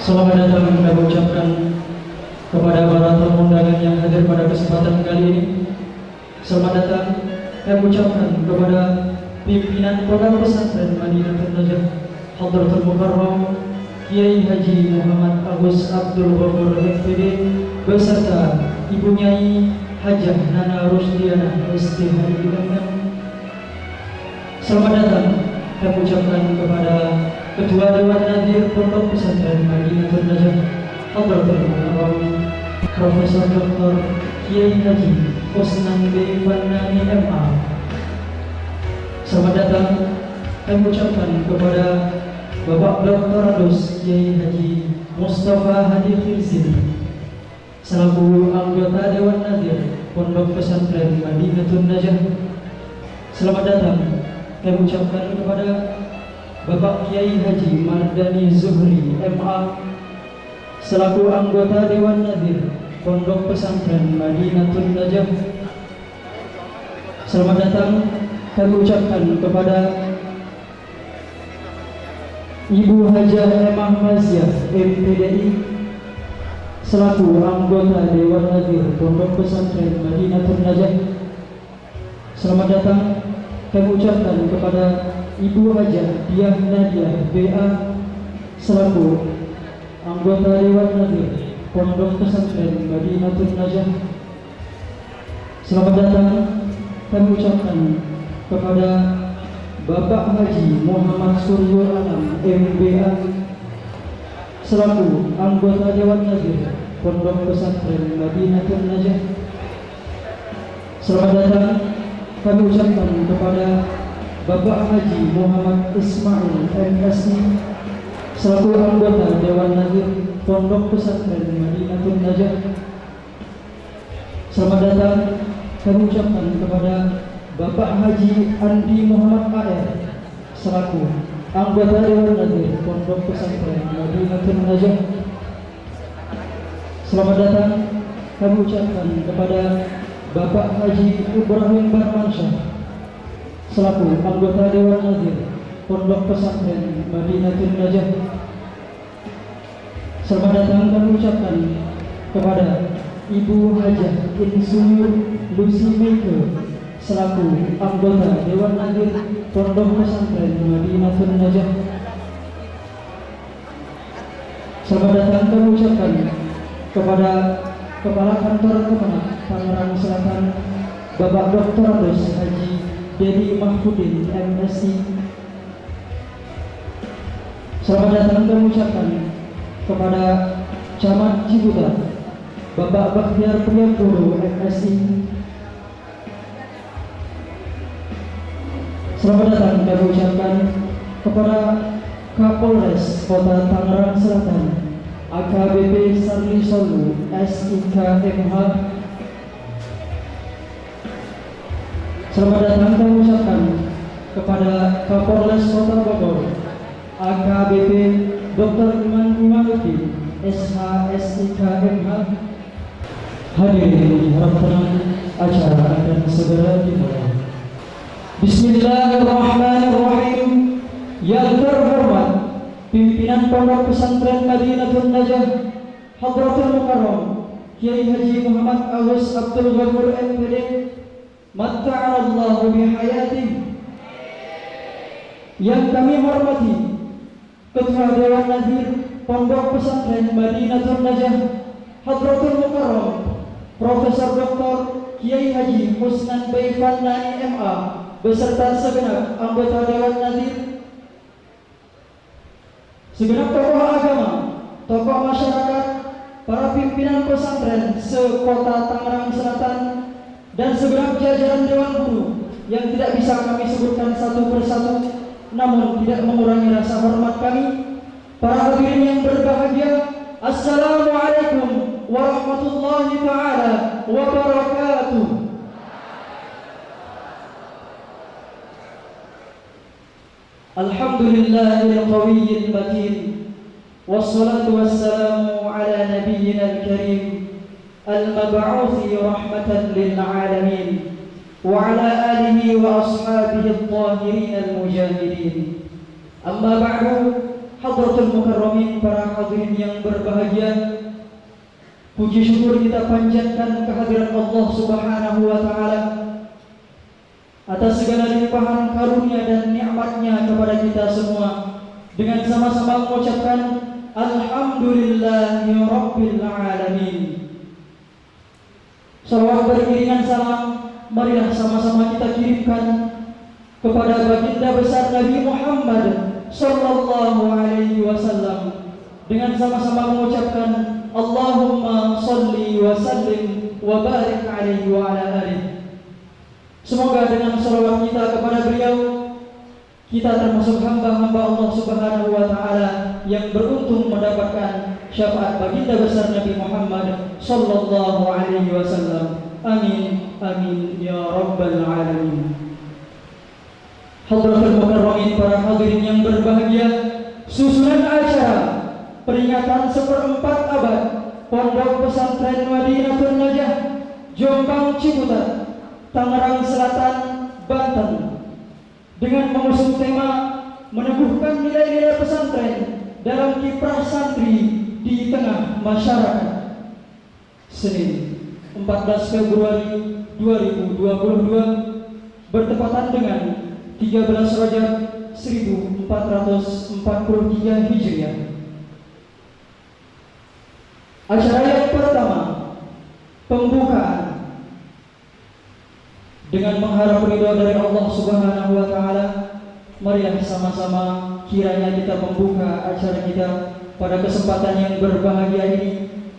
Selamat datang kami ucapkan kepada para tamu undangan yang hadir pada kesempatan kali ini. Selamat datang kami ucapkan kepada pimpinan Pondok Pesantren Madinatul Najah Hadratul Mukarram Kiai Haji Muhammad Agus Abdul Ghafur MPD beserta Ibu Nyai Hajah Nana Rusdiana STHI. Selamat datang kami ucapkan kepada Ketua Dewan Nadir Pondok Pesantren Madinatul Najah Hadratul Mukarram Profesor Dr. Kiai Haji Osnan B. Fannani MA. Selamat datang kami ucapkan kepada Bapak Dr. Adus Kiai Haji Mustafa Hadi Khirzili selaku anggota Dewan Nadir Pondok Pesantren Madinatul Najah. Selamat datang kami ucapkan kepada Bapak Kiai Haji Mardani Zuhri MA selaku anggota Dewan Nadir Pondok Pesantren Madinatul Najah. Selamat datang kami ucapkan kepada Ibu Hajah Emah Maziah MPDI selaku anggota Dewan Nadir Pondok Pesantren Madinatul Najah. Selamat datang kami ucapkan kepada Ibu Hajah Diah Nadia BA selaku anggota Dewan Nadir Pondok Pesantren Madinatul Najah. Selamat datang kami ucapkan kepada Bapak Haji Muhammad Suryo Alam MBA selaku anggota Dewan Nadir Pondok Pesantren Madinatul Najah. Selamat datang kami ucapkan kepada Bapak Haji Muhammad Ismail MSI selaku anggota Dewan Nadir Pondok Pesantren Madinatul Najah. Selamat datang kami ucapkan kepada Bapak Haji Andi Muhammad AR selaku anggota Dewan Nadir Pondok Pesantren Madinatul Najah. Selamat datang kami ucapkan kepada Bapak Haji Ibrahim Barmansyah selaku anggota Dewan Nadir Pondok Pesantren Madinatul Najah. Selamat datang kami ucapkan kepada Ibu Hajah Insinyur Lucy Meike selaku anggota Dewan Nadir Pondok Pesantren Madinatul Najah. Selamat datang kami ucapkan kepada Kepala Kantor Kemenak Tangerang Selatan Bapak Dr. Adus Haji Dedi Mahfudin MSI. Selamat datang kami ucapkan kepada Camat Cibuta Bapak Bakhtiar Priyantoro MSI. Selamat datang kami ucapkan kepada Kapolres Kota Tangerang Selatan AKBP Sarli Solu SIK MH. Selamat datang kami ucapkan kepada Kapolres Kota Bogor AKBP Dr. Iman Imanuddin SH SIK MH. Hadirin harap tenang, acara akan segera dimulai. Bismillahirrahmanirrahim. Yang terhormat pimpinan Pondok Pesantren Madinatul Najah Hadratul Mukarram Kiai Haji Muhammad Agus Abdul Ghafur MPD Matta'alallahu bihayatih. Yang kami hormati Ketua Dewan Nadir Pondok Pesantren Madinatul Najah Hadratul Mukarram Profesor Dr. Kiai Haji Osnan B. Fannani MA beserta segenap anggota Dewan Nadir, segenap tokoh agama, tokoh masyarakat, para pimpinan pesantren sekota Tangerang Selatan, dan segenap jajaran Dewan Guru yang tidak bisa kami sebutkan satu persatu, namun tidak mengurangi rasa hormat kami. Para hadirin yang berbahagia, Assalamualaikum warahmatullahi ta'ala wabarakatuh. Alhamdulillahil qawiyil matin, wassalatu wassalamu ala nabiyyina al-karim al-mab'uthi rahmatan lil alamin wa ala alihi wa ashabihi al-tahirin al-mujahidin. Amma ba'du. Hadratul Mukarramin, para hadirin yang berbahagia, puji syukur kita panjatkan kehadiran Allah Subhanahu wa taala atas segala limpahan karunia dan nikmat-Nya kepada kita semua, dengan sama-sama mengucapkan alhamdulillahi rabbil alamin. Salawat beriringan salam marilah sama-sama kita kirimkan kepada baginda besar Nabi Muhammad sallallahu alaihi wasallam, dengan sama-sama mengucapkan Allahumma salli wa sallim wa barik alaihi wa ala alihi. Semoga dengan salawat kita kepada beliau, kita termasuk hamba-hamba Allah Subhanahu wa taala yang beruntung mendapatkan syafaat baginda besar Nabi Muhammad sallallahu alaihi wasallam. Amin amin ya rabbal alamin. Hadratul Mukarramin, para hadirin yang berbahagia, susunan acara peringatan 1/4 abad Pondok Pesantren Madinatul Najah, Jombang Ciputat, Tangerang Selatan, Banten, dengan mengusung tema meneguhkan nilai-nilai pesantren dalam kiprah santri di tengah masyarakat. Senin 14 Februari 2022 bertepatan dengan 13 Rajab 1443 Hijriah. Acara yang pertama, pembukaan, dengan mengharap ridho dari Allah Subhanahu wa taala. Marilah sama-sama kiranya kita membuka acara kita pada kesempatan yang berbahagia ini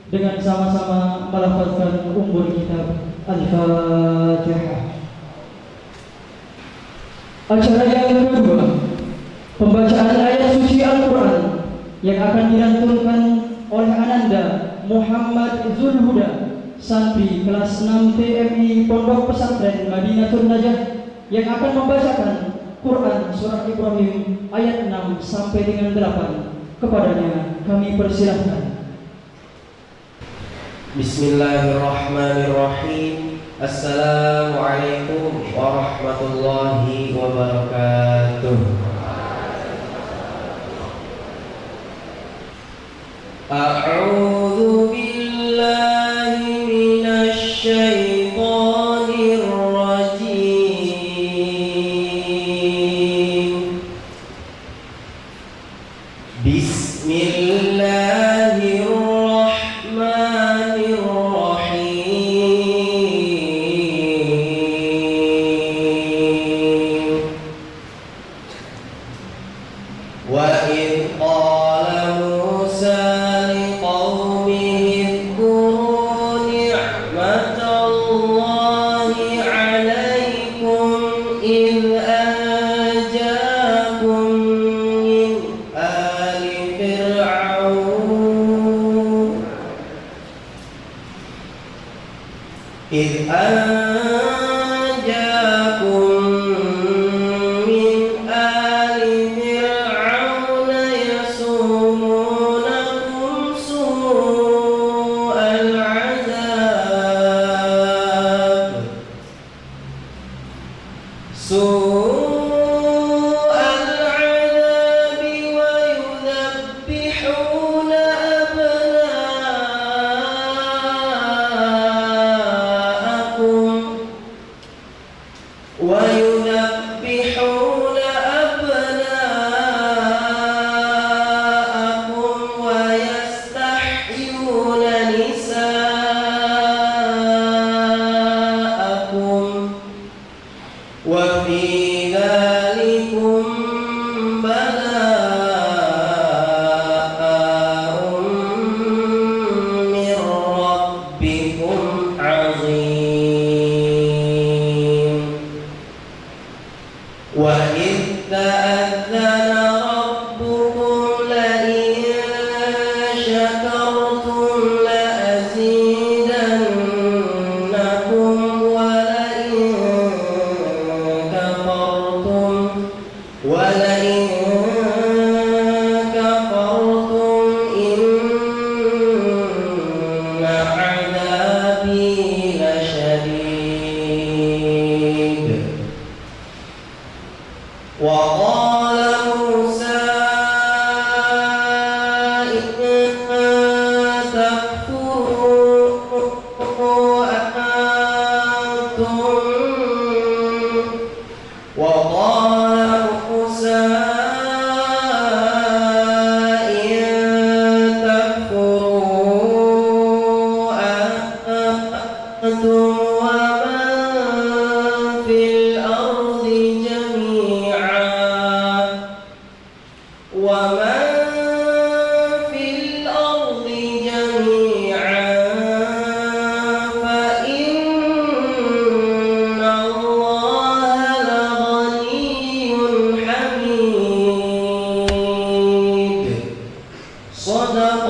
dengan sama-sama melafazkan ummul kitab Al-Fatihah. Acara yang kedua, pembacaan ayat suci Al-Quran yang akan dilantunkan oleh Ananda Muhammad Zulhuda, santri kelas 6 TMI Pondok Pesantren Madinatul Najah, yang akan membacakan Quran Surah Ibrahim ayat 6 sampai dengan 8. Kepadanya kami persilahkan. Bismillahirrahmanirrahim. Assalamualaikum warahmatullahi wabarakatuh. A'udzu billahi minasy syaithanir rajim. Bismillahirrahmanirrahim. Wa idh qala Musa liqaumihi اذkuruu ni'matallahi 'alaikum idh anjaakum min ali fir'aun idh anjaakum min ali fir'aun yasumunakum su'al 'adzab wa yudhabbihuna abna'akum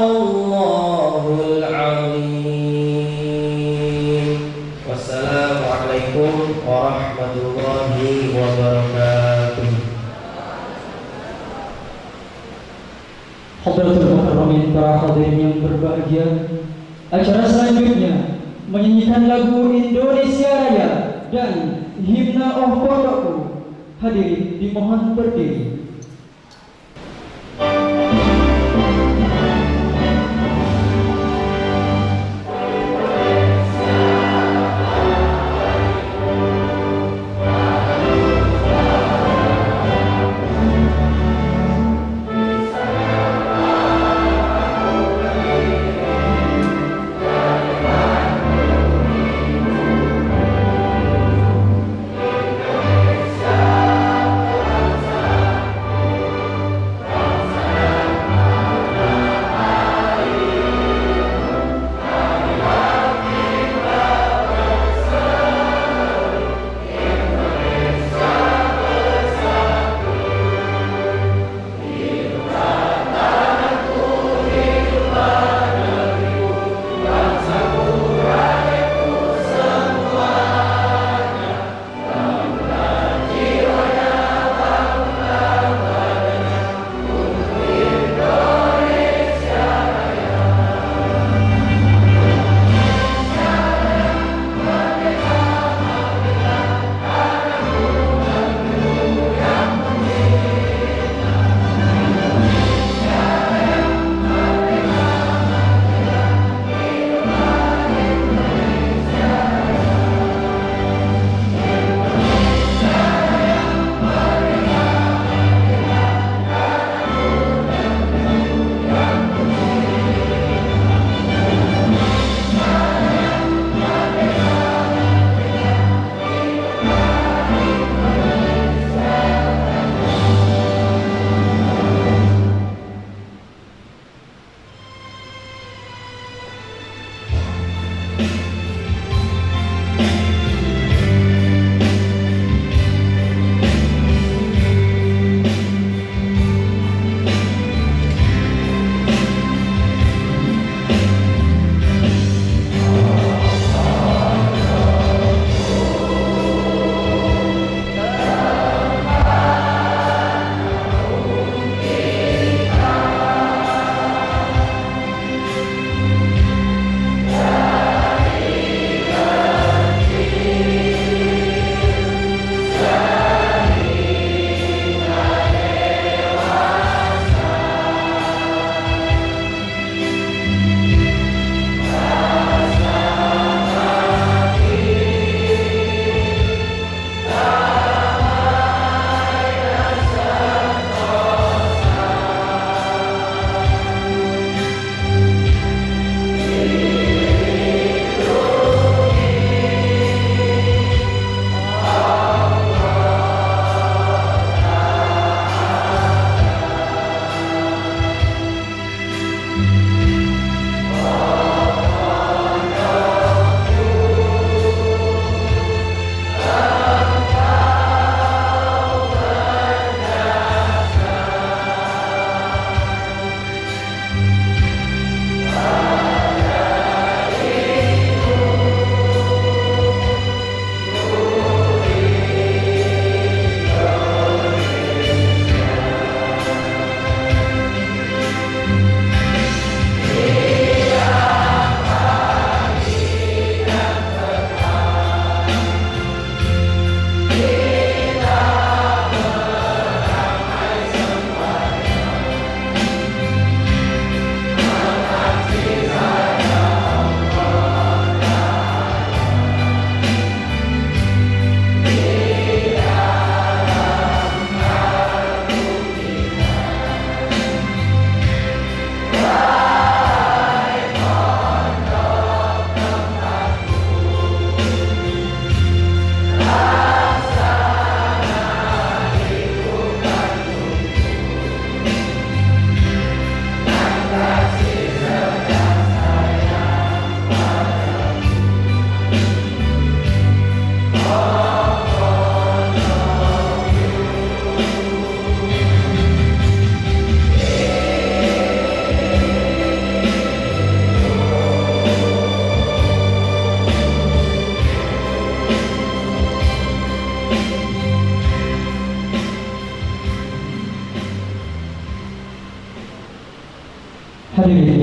Sadaqallahul Azim. Wassalamualaikum warahmatullahi wabarakatuh. Hadratul Mukarramin, para hadirin yang berbahagia, acara selanjutnya menyanyikan lagu Indonesia Raya dan Himna Oh Pondokku. Hadirin dimohon berdiri.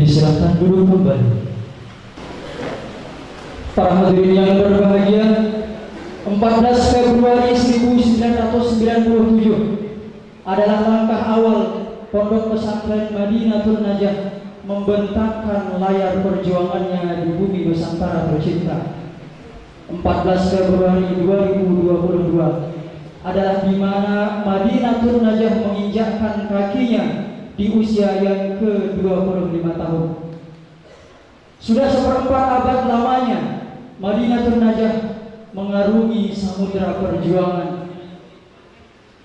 Disilahkan duduk kembali. Para hadirin yang berbahagia, 14 Februari 1997 adalah langkah awal Pondok Pesantren Madinatul Najah membentangkan layar perjuangannya di bumi Nusantara tercinta. 14 Februari 2022 adalah di mana Madinatul Najah menginjakkan kakinya di usia yang ke-25 tahun. Sudah seperempat abad lamanya Madinatul Najah mengarungi samudera perjuangan,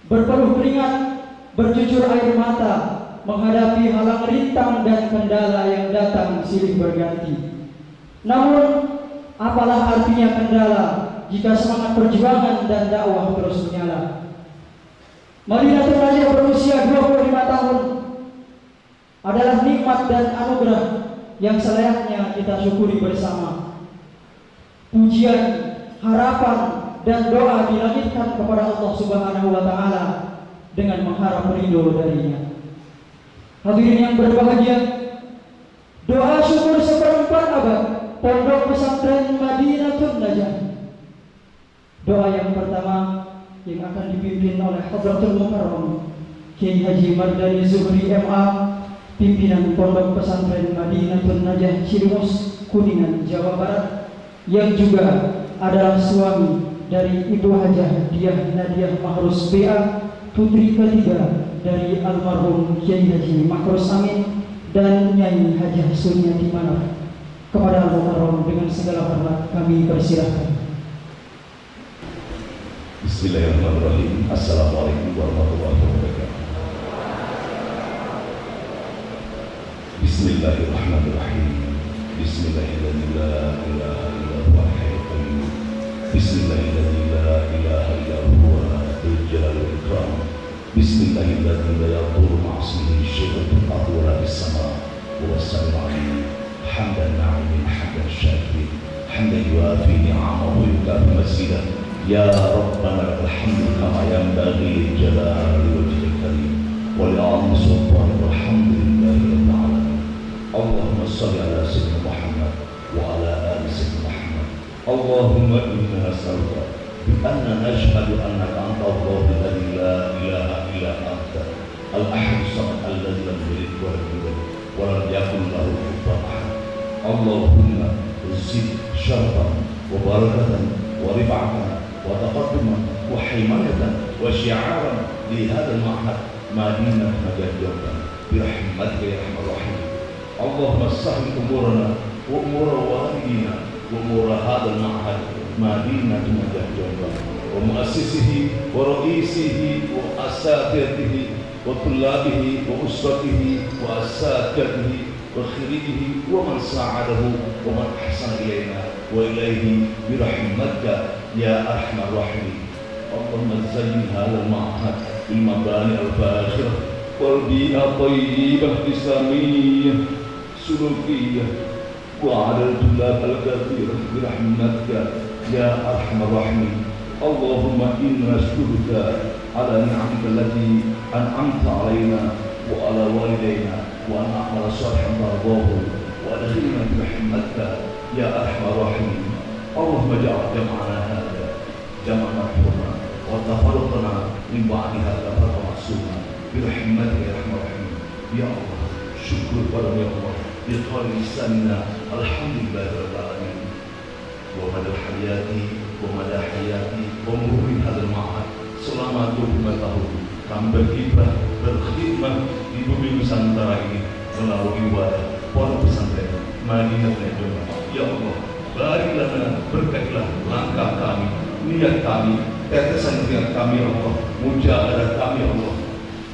berpeluh keringat, bercucur air mata, menghadapi halang rintang dan kendala yang datang silih berganti. Namun, apalah artinya kendala jika semangat perjuangan dan dakwah terus menyala? Madinatul Najah berusia 25 tahun adalah nikmat dan anugerah yang selayaknya kita syukuri bersama. Pujian, harapan, dan doa dilangitkan kepada Allah Subhanahu wa Ta'ala dengan mengharap ridho darinya. Hadirin yang berbahagia, doa syukur seperempat abad Pondok Pesantren Madinatul Najah. Doa yang pertama yang akan dipimpin oleh Hadratul Mukarram Kiai Haji Mardani Zuhri MA, pimpinan Pondok Pesantren Madinatul Najah Cilimus, Kuningan, Jawa Barat, yang juga adalah suami dari Ibu Hajah Diah Nadiah Mahrus BA, putri ketiga dari almarhum Kiai Haji Makrus Amin dan Nyai Hajah Sunyati Manaf. Kepada Al-Mukarram dengan segala hormat kami persilahkan. Bismillahirrahmanirrahim. Assalamualaikum warahmatullahi wabarakatuh. Bismillahirrahmanirrahim. Bismillahirrahmanirrahim. La ilaha illallah al-hayyul qayyum. Bismillahirrahmanirrahim. La ilaha illallah dzul jalali wal ikram. Bismillahirrahmanirrahim. La yadurru ma'asmihi syai'un fil ardi wa la fis sama'. Wa as-sami'ul 'alim. Hamdan na'imin hamdan syakirin. Hamdan yuafi ni'amahu wa yukafi mazidah. Ya Rabbana lakal hamdu kama yanbaghi li jalali wajhikal karim wa li 'azimi sultanik walhamdulillahi rabbil alamin. Allahumma shalli ala sayyidina Muhammad wa ala ali sayyidina Muhammad. Allahumma inna nas'aluka bi anna nashhadu annaka anta Allahu alladhi la ilaha illa anta al-ahad as-samad alladhi lam yalid wa lam yulad wa lam yakul lahu kufuwan ahad. Allahumma zid syarafan wa barakatan wa rif'atan وتقدما وحماية وشعارا لهذا المعهد مدينة نجاة جوبا برحمتك يا أرحم الراحمين. اللهم سهل أمورنا وأمور والدينا وأمور هذا المعهد مدينة نجاة جوبا ومؤسسه ورئيسه وأساتذته وطلابه وأسرته وأساتذته وخريجه ومن ساعده ومن أحسن إلينا وإليه برحمتك يا أرحم الراحمين. اللهم زين هذا المعهد بالمباني الفاخرة والبيئة طيبة إسلامية سلوكية وعلى الطلاب الكثير برحمتك يا أرحم الراحمين. اللهم إنا نشكرك على نعمك التي أنعمت علينا وعلى والدينا وأن نعمل صالحا ترضاه وأدخلنا برحمتك يا أرحم الراحمين. اللهم اجعل جمعنا هذا جمعا مرحوما وتفرقنا من بعد هذا فرقا معصوما برحمتك يا أرحم الراحمين. يا الله شكر ولم يا الله بقول لساننا الحمد لله رب العالمين. ومدى حياتي ومدى حياتي ومرور هذا المعهد selama 25 tahun kami berkiprah berkhidmat di bumi Nusantara ini melalui wadah Pondok Pesantren Madinatul Najah. Ya Allah, baiklah berkatlah langkah kami, niat kami, tetesan niat kami, ya Allah, mujahadah kami, ya Allah,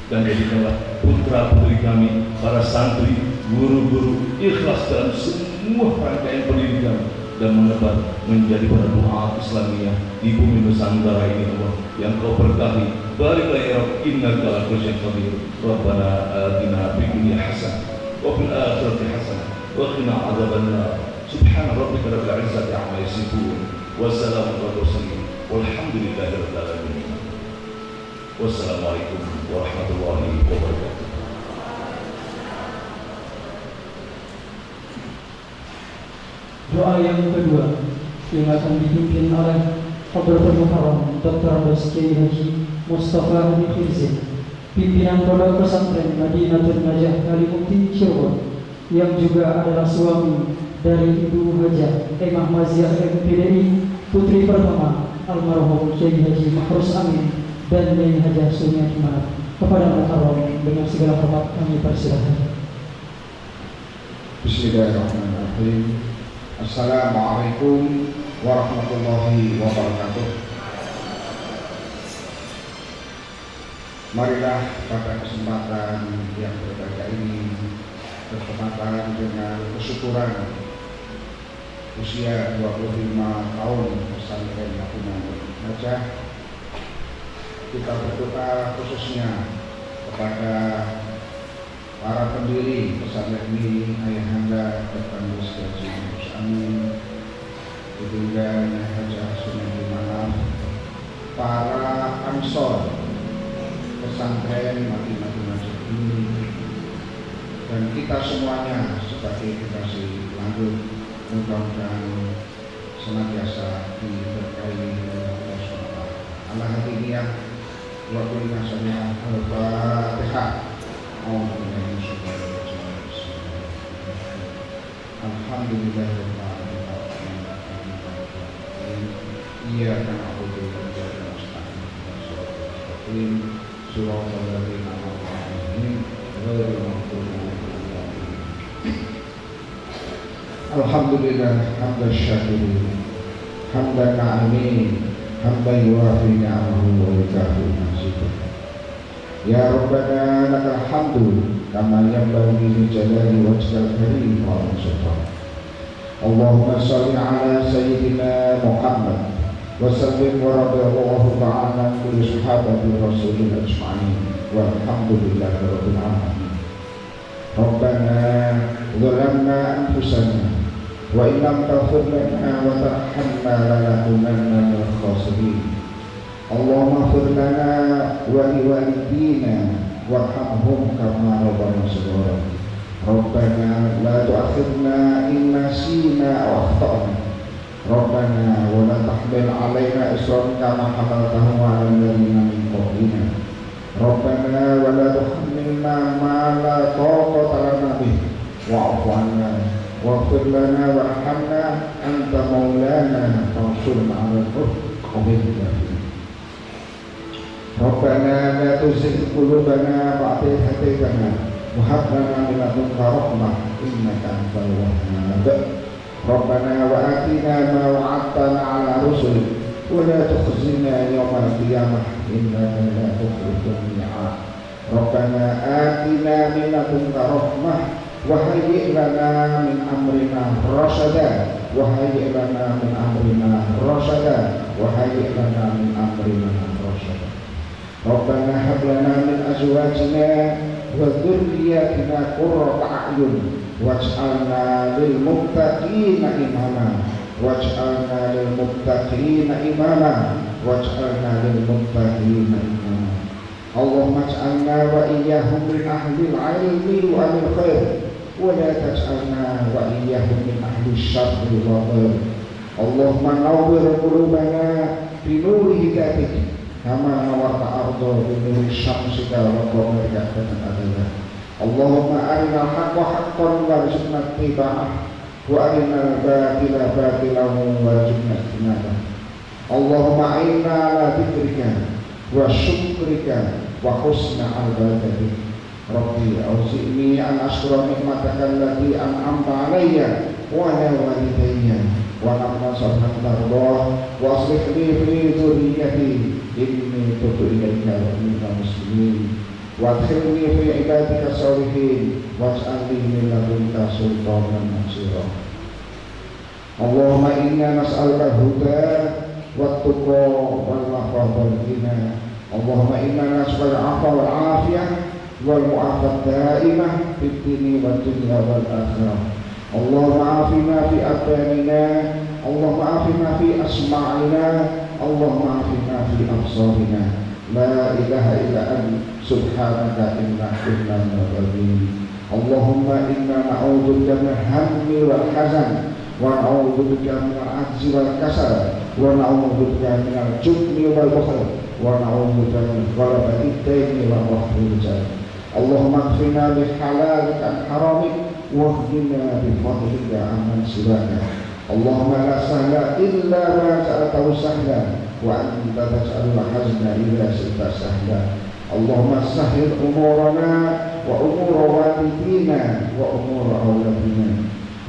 dan jadikanlah putra putri kami, para santri, guru-guru ikhlas dalam semua rangkaian pendidikan dan menebar menjadi para doa Islamiyah di bumi Nusantara ini, Allah, yang Kau berkahi. Baliklah ya Rabb, innaka ala kulli syai'in qadir. Rabbana atina fid dunya hasanah wa fil akhirati hasanah wa qina adzabannar. Subhana rabbika rabbil izzati amma yasifun wa salamun alal mursalin walhamdulillahi rabbil alamin. Wassalamualaikum warahmatullahi wabarakatuh. Doa yang kedua yang akan dipimpin oleh Hadratul Mukarram Dr. Andos Kiai Haji Mustafa Hadi Khirzin, pimpinan Pondok Pesantren Madinatul Najah Kalimukti Cirebon, yang juga adalah suami dari Ibu Hajah Emah Maziah MPDI putri pertama almarhum Kiai Haji Mahrus Amin dan Nyai Hajah Sumiati Manap. Kepada Mukarram dengan segala hormat kami persilahkan. Bismillahirrahmanirrahim. Assalamualaikum warahmatullahi wabarakatuh. Marilah pada kesempatan yang berbahagia ini bertepatan dengan kesyukuran usia 25 tahun pesantren Madinatul Najah, kita berdoa khususnya kepada para pendiri pesantren ini, Ayahanda Dr. Andos Kiai Mahrus Amin, Ibunda Nyai Hajah Sumiati Manap, para ansor pesantren Madinatul Najah ini, dan kita semuanya sebagai generasi lanjut, mudah-mudahan senantiasa diberkahi oleh Allah SWT. Allah hadiniyah wa kulina sami'ah al-Fatihah. Alhamdulillahirabbil alamin. Iyyaka na'budu wa iyyaka nasta'in. Shiratal ladzina an'amta 'alaihim ghairil maghdubi 'alaihim. Alhamdulillah hamdan syakirin, hamdan na'imin, hamdan yuwafi ni'amahu wa yukafi mazidah. Ya Rabbana lakal hamdu kama yanbaghi li jalali wajhikal karim wa sultan. Allahumma shalli ala sayyidina Muhammad wa sallim wa radiyallahu ta'ala an kulli sahabati rasulil ajma'in walhamdulillahi rabbil alamin. Rabbana zalamna anfusana wa in lam taghfir lana wa tarhamna lanakunanna minal khasirin. Allahumma ighfir lana wa liwalidina warhamhum kama rabbana shaghira. Rabbana la tu'akhidhna in nasina aw akhtana. Rabbana wa la tahmil 'alaina isran kama hamaltahu 'ala alladziina min qablina. Rabbana wa la tuhammilna ma la taqata lana bih wa'fu 'anna waghfir lana warhamna anta maulana fansurna 'alal qawmil kafirin. Rabbana la tuzigh qulubana ba'da idh hadaytana wa hab lana min ladunka rahmah innaka antal wahhab. Rabbana wa atina ma wa'adtana 'ala rusulik wa la tukhzina yawmal qiyamah innaka la tukhliful mi'ad. Rabbana atina min ladunka rahmah wa hayyi' lana min amrina rasyada wa hayyi' lana min amrina rasyada wa hayyi' lana min amrina rasyada. Rabbana hab lana min azwajina wa dhurriyyatina qurrata a'yun waj'alna lil muttaqina imama waj'alna lil muttaqina imama waj'alna lil muttaqina imama. Allahumma ij'alna wa iyyahum min ahli al-'ilmi wa ahli al-khair wa la taj'alna wa iyyahum min ahli asy-syarri wa ghair. Allahumma nawwir qulubana bi nuri hidayatik kama nawarta arda bi nuri syamsika wa qamarika dan adala. Allahumma arina al-haqqa haqqan warzuqna ittiba'ah wa arina al-batila batilan warzuqna ijtinabah. Allahumma a'inna ala dzikrika wa syukrika wa husna ibadatik. Rabbi auzi'ni an ashkura ni'mataka allati an'amta 'alayya wa 'ala walidayya wa na'mal salihan tardah wa aslih li fi dhurriyyati inni tubtu ilaika wa minal muslimin wa adkhilni fi ibadika sholihin waj'al li min ladunka sultanan nasira. Allahumma inna nas'aluka al-huda wat-tuqa wal-'afwa wal-ghina. Allahumma inna nas'aluka al-'afwa wal-'afiyah wal-mu'afat da'imah fid dini wad dunya wal akhirah. Allahumma afina fi abdanina, Allahumma afina fi asma'ina, Allahumma afina fi absarina. La ilaha illa anta subhanaka inna kunna minadh-dhalimin. Allahumma inna na'udzubika min hammi wal hazan ونعوذ بك من العجز والكسل ونعوذ بك من الجبن والبخل ونعوذ بك من غلبة الدين وقهر الرجال اللهم اكفنا بحلالك عن حرامك واهدنا بفضلك عمن سواك اللهم لا سهل إلا ما جعلته سهلا وأنت تجعل الحزن إذا شئت سهلا اللهم سهل أمورنا وأمور والدينا وأمور أولادنا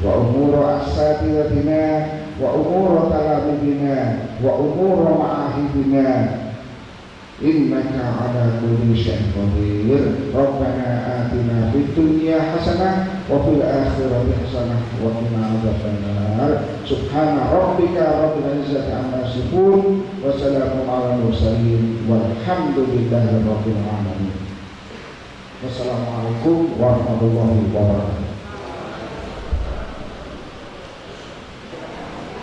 وأمور أساتذتنا وأمور تلاميذنا وأمور معاهدنا إنك على كل شيء قدير ربنا آتنا في الدنيا حسنة وفي الآخرة حسنة وقنا عذاب النار سبحان ربك رب العزة عما يصفون وسلام على المرسلين والحمد لله رب العالمين wassalamualaikum warahmatullahi wabarakatuh.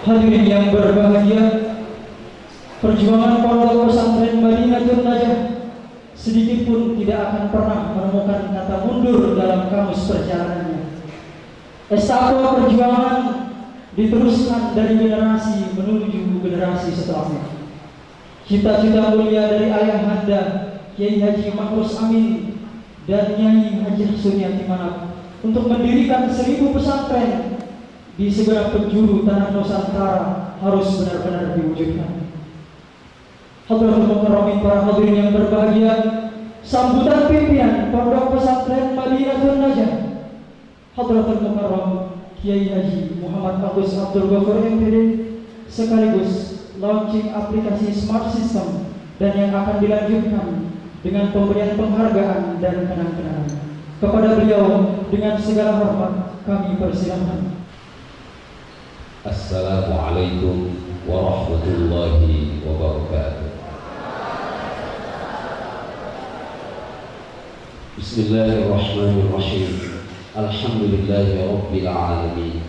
Hadirin yang berbahagia, perjuangan pondok pesantren Madinatul Najah sedikit pun tidak akan pernah menemukan kata mundur dalam kamus perjalanannya. Estafet perjuangan diteruskan dari generasi menuju generasi setelahnya. Cita-cita mulia dari ayahanda Kiai Haji Ma'ruf Amin dan Nyai Haji Sunyati Manap untuk mendirikan 1000 pesantren di segenap penjuru tanah Nusantara harus benar-benar diwujudkan. Hadratul Mukarramin, para hadirin yang berbahagia, sambutan pimpinan Pondok Pesantren Madinatul Najah Hadratul Mukarram Kiai Haji Muhammad Agus Abdul Ghafur MPD sekaligus launching aplikasi Smart System dan yang akan dilanjutkan dengan pemberian penghargaan dan kenang-kenangan. Kepada beliau dengan segala hormat kami persilahkan. Assalamualaikum warahmatullahi wabarakatuh. Bismillahirrahmanirrahim. Alhamdulillahi rabbil alamin.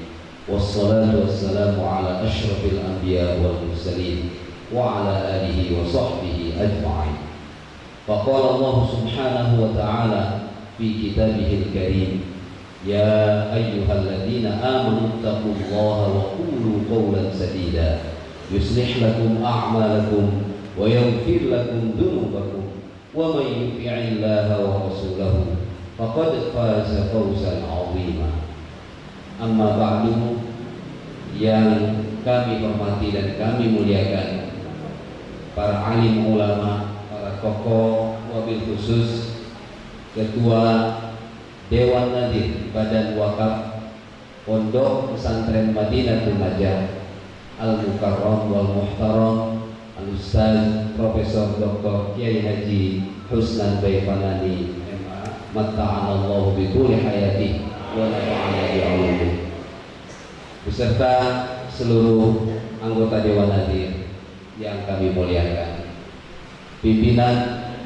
Wassalatu wassalamu ala asyrafil anbiya wal mursalin wa ala alihi wa sahbihi ajma'in. Faqala Allah subhanahu wa ta'ala fi kitabihil karim, ya ayyuhalladzina amanu taqullaha wa qulu qawlan sadida yuslih lakum a'malakum wa yaghfir lakum dhunubakum wa may yuti'illaha wa rasulahu faqad faza fawzan 'azima. Amma ba'du, yang kami hormati dan kami muliakan para alim ulama, tokoh, wabil khusus Ketua Dewan Nadir Badan Wakaf Pondok Pesantren Madinatul Najah Al-Mukarram wal Muhtaram Al-Ustaz Profesor Dr. Kiai Haji Husnan Baifanani MA Matta'anallahu bituli hayati wa nafa'ana bi'ulumih, beserta seluruh anggota Dewan Nadir yang kami muliakan, pimpinan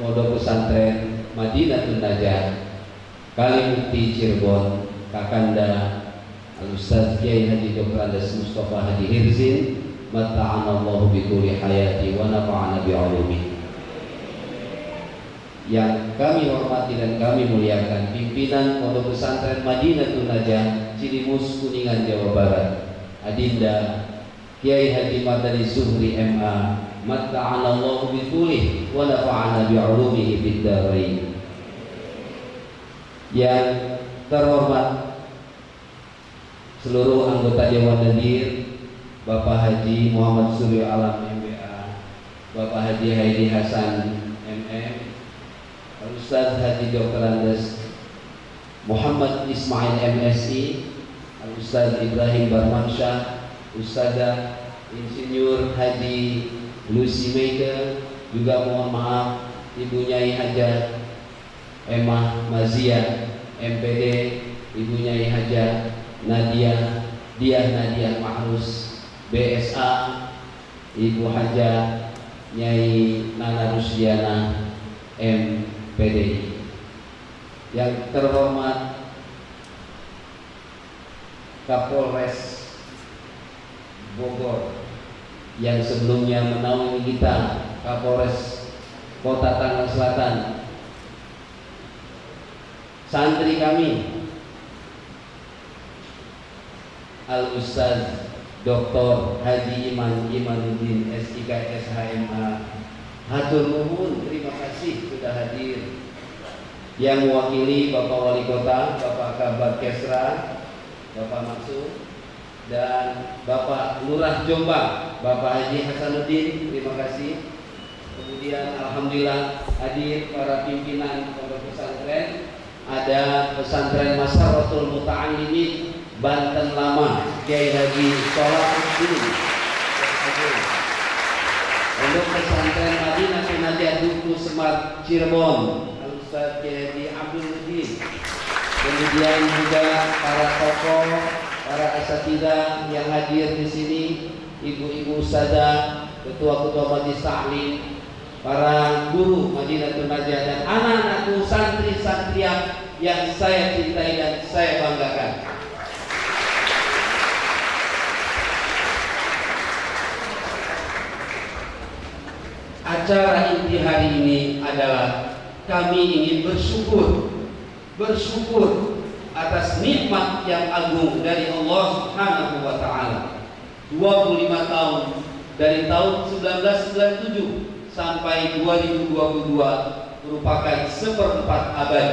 Pondok Pesantren Madinatul Najah Kalimukti Cirebon Kakanda Al-Ustaz Kiai Haji Dr. Andes Mustafa Haji Hirzin Matta'anallahu bituli hayati wa nafa'ana bi'ulumih, yang kami hormati dan kami muliakan, pimpinan Pondok Pesantren Madinatul Najah Cilimus Kuningan Jawa Barat Adinda Kiai Haji Mardani Zuhri MA Matta'anallahu bitulih wa nafa'ana bi'ulumihi fid dharain. Yang terhormat seluruh anggota Dewan Nadir, Bapak Haji Muhammad Suryo Alam MBA, Bapak Haji Haidi Hasan MM, Ustaz Haji Dr. Andes Muhammad Ismail MSI, Ustaz Ibrahim Barmansyah, Ustazah Insinyur Haji Lucy Maker, juga mohon maaf Ibu Nyai Haja Emah Mazia MPD, Ibu Nyai Haja Nadia Nadia Mahrus BSA, Ibu Haja Nyai Nana Rusdiana MPD. Yang terhormat Kapolres Bogor yang sebelumnya menaungi kita, Kapolres Kota Tangerang Selatan, santri kami, Al-Ustaz Dr. Haji Imanuddin SIK SHMA. Hatur nuhun, terima kasih sudah hadir. Yang mewakili Bapak Wali Kota, Bapak Kabar Kesra, Bapak Maksud, dan Bapak Lurah Jombang, Bapak Haji Hasanuddin, terima kasih. Kemudian alhamdulillah hadir para pimpinan pondok pesantren. Ada pesantren Masaratul Muta'allimin Banten Lama, Kiai Haji Sholahuddin. Pondok pesantren Madinatul Najah Duku Semar Cirebon, Ustaz Kiai Haji Abdul Mujid. Kemudian juga para tokoh, para asatidzah yang hadir di sini, ibu-ibu ustazah, ketua-ketua majelis taklim, para guru Madinatul Najah, dan anak-anakku santri-santriah yang saya cintai dan saya banggakan. Acara inti hari ini adalah kami ingin bersyukur atas nikmat yang agung dari Allah Subhanahu wa taala. 25 tahun dari tahun 1997 sampai 2022 merupakan seperempat abad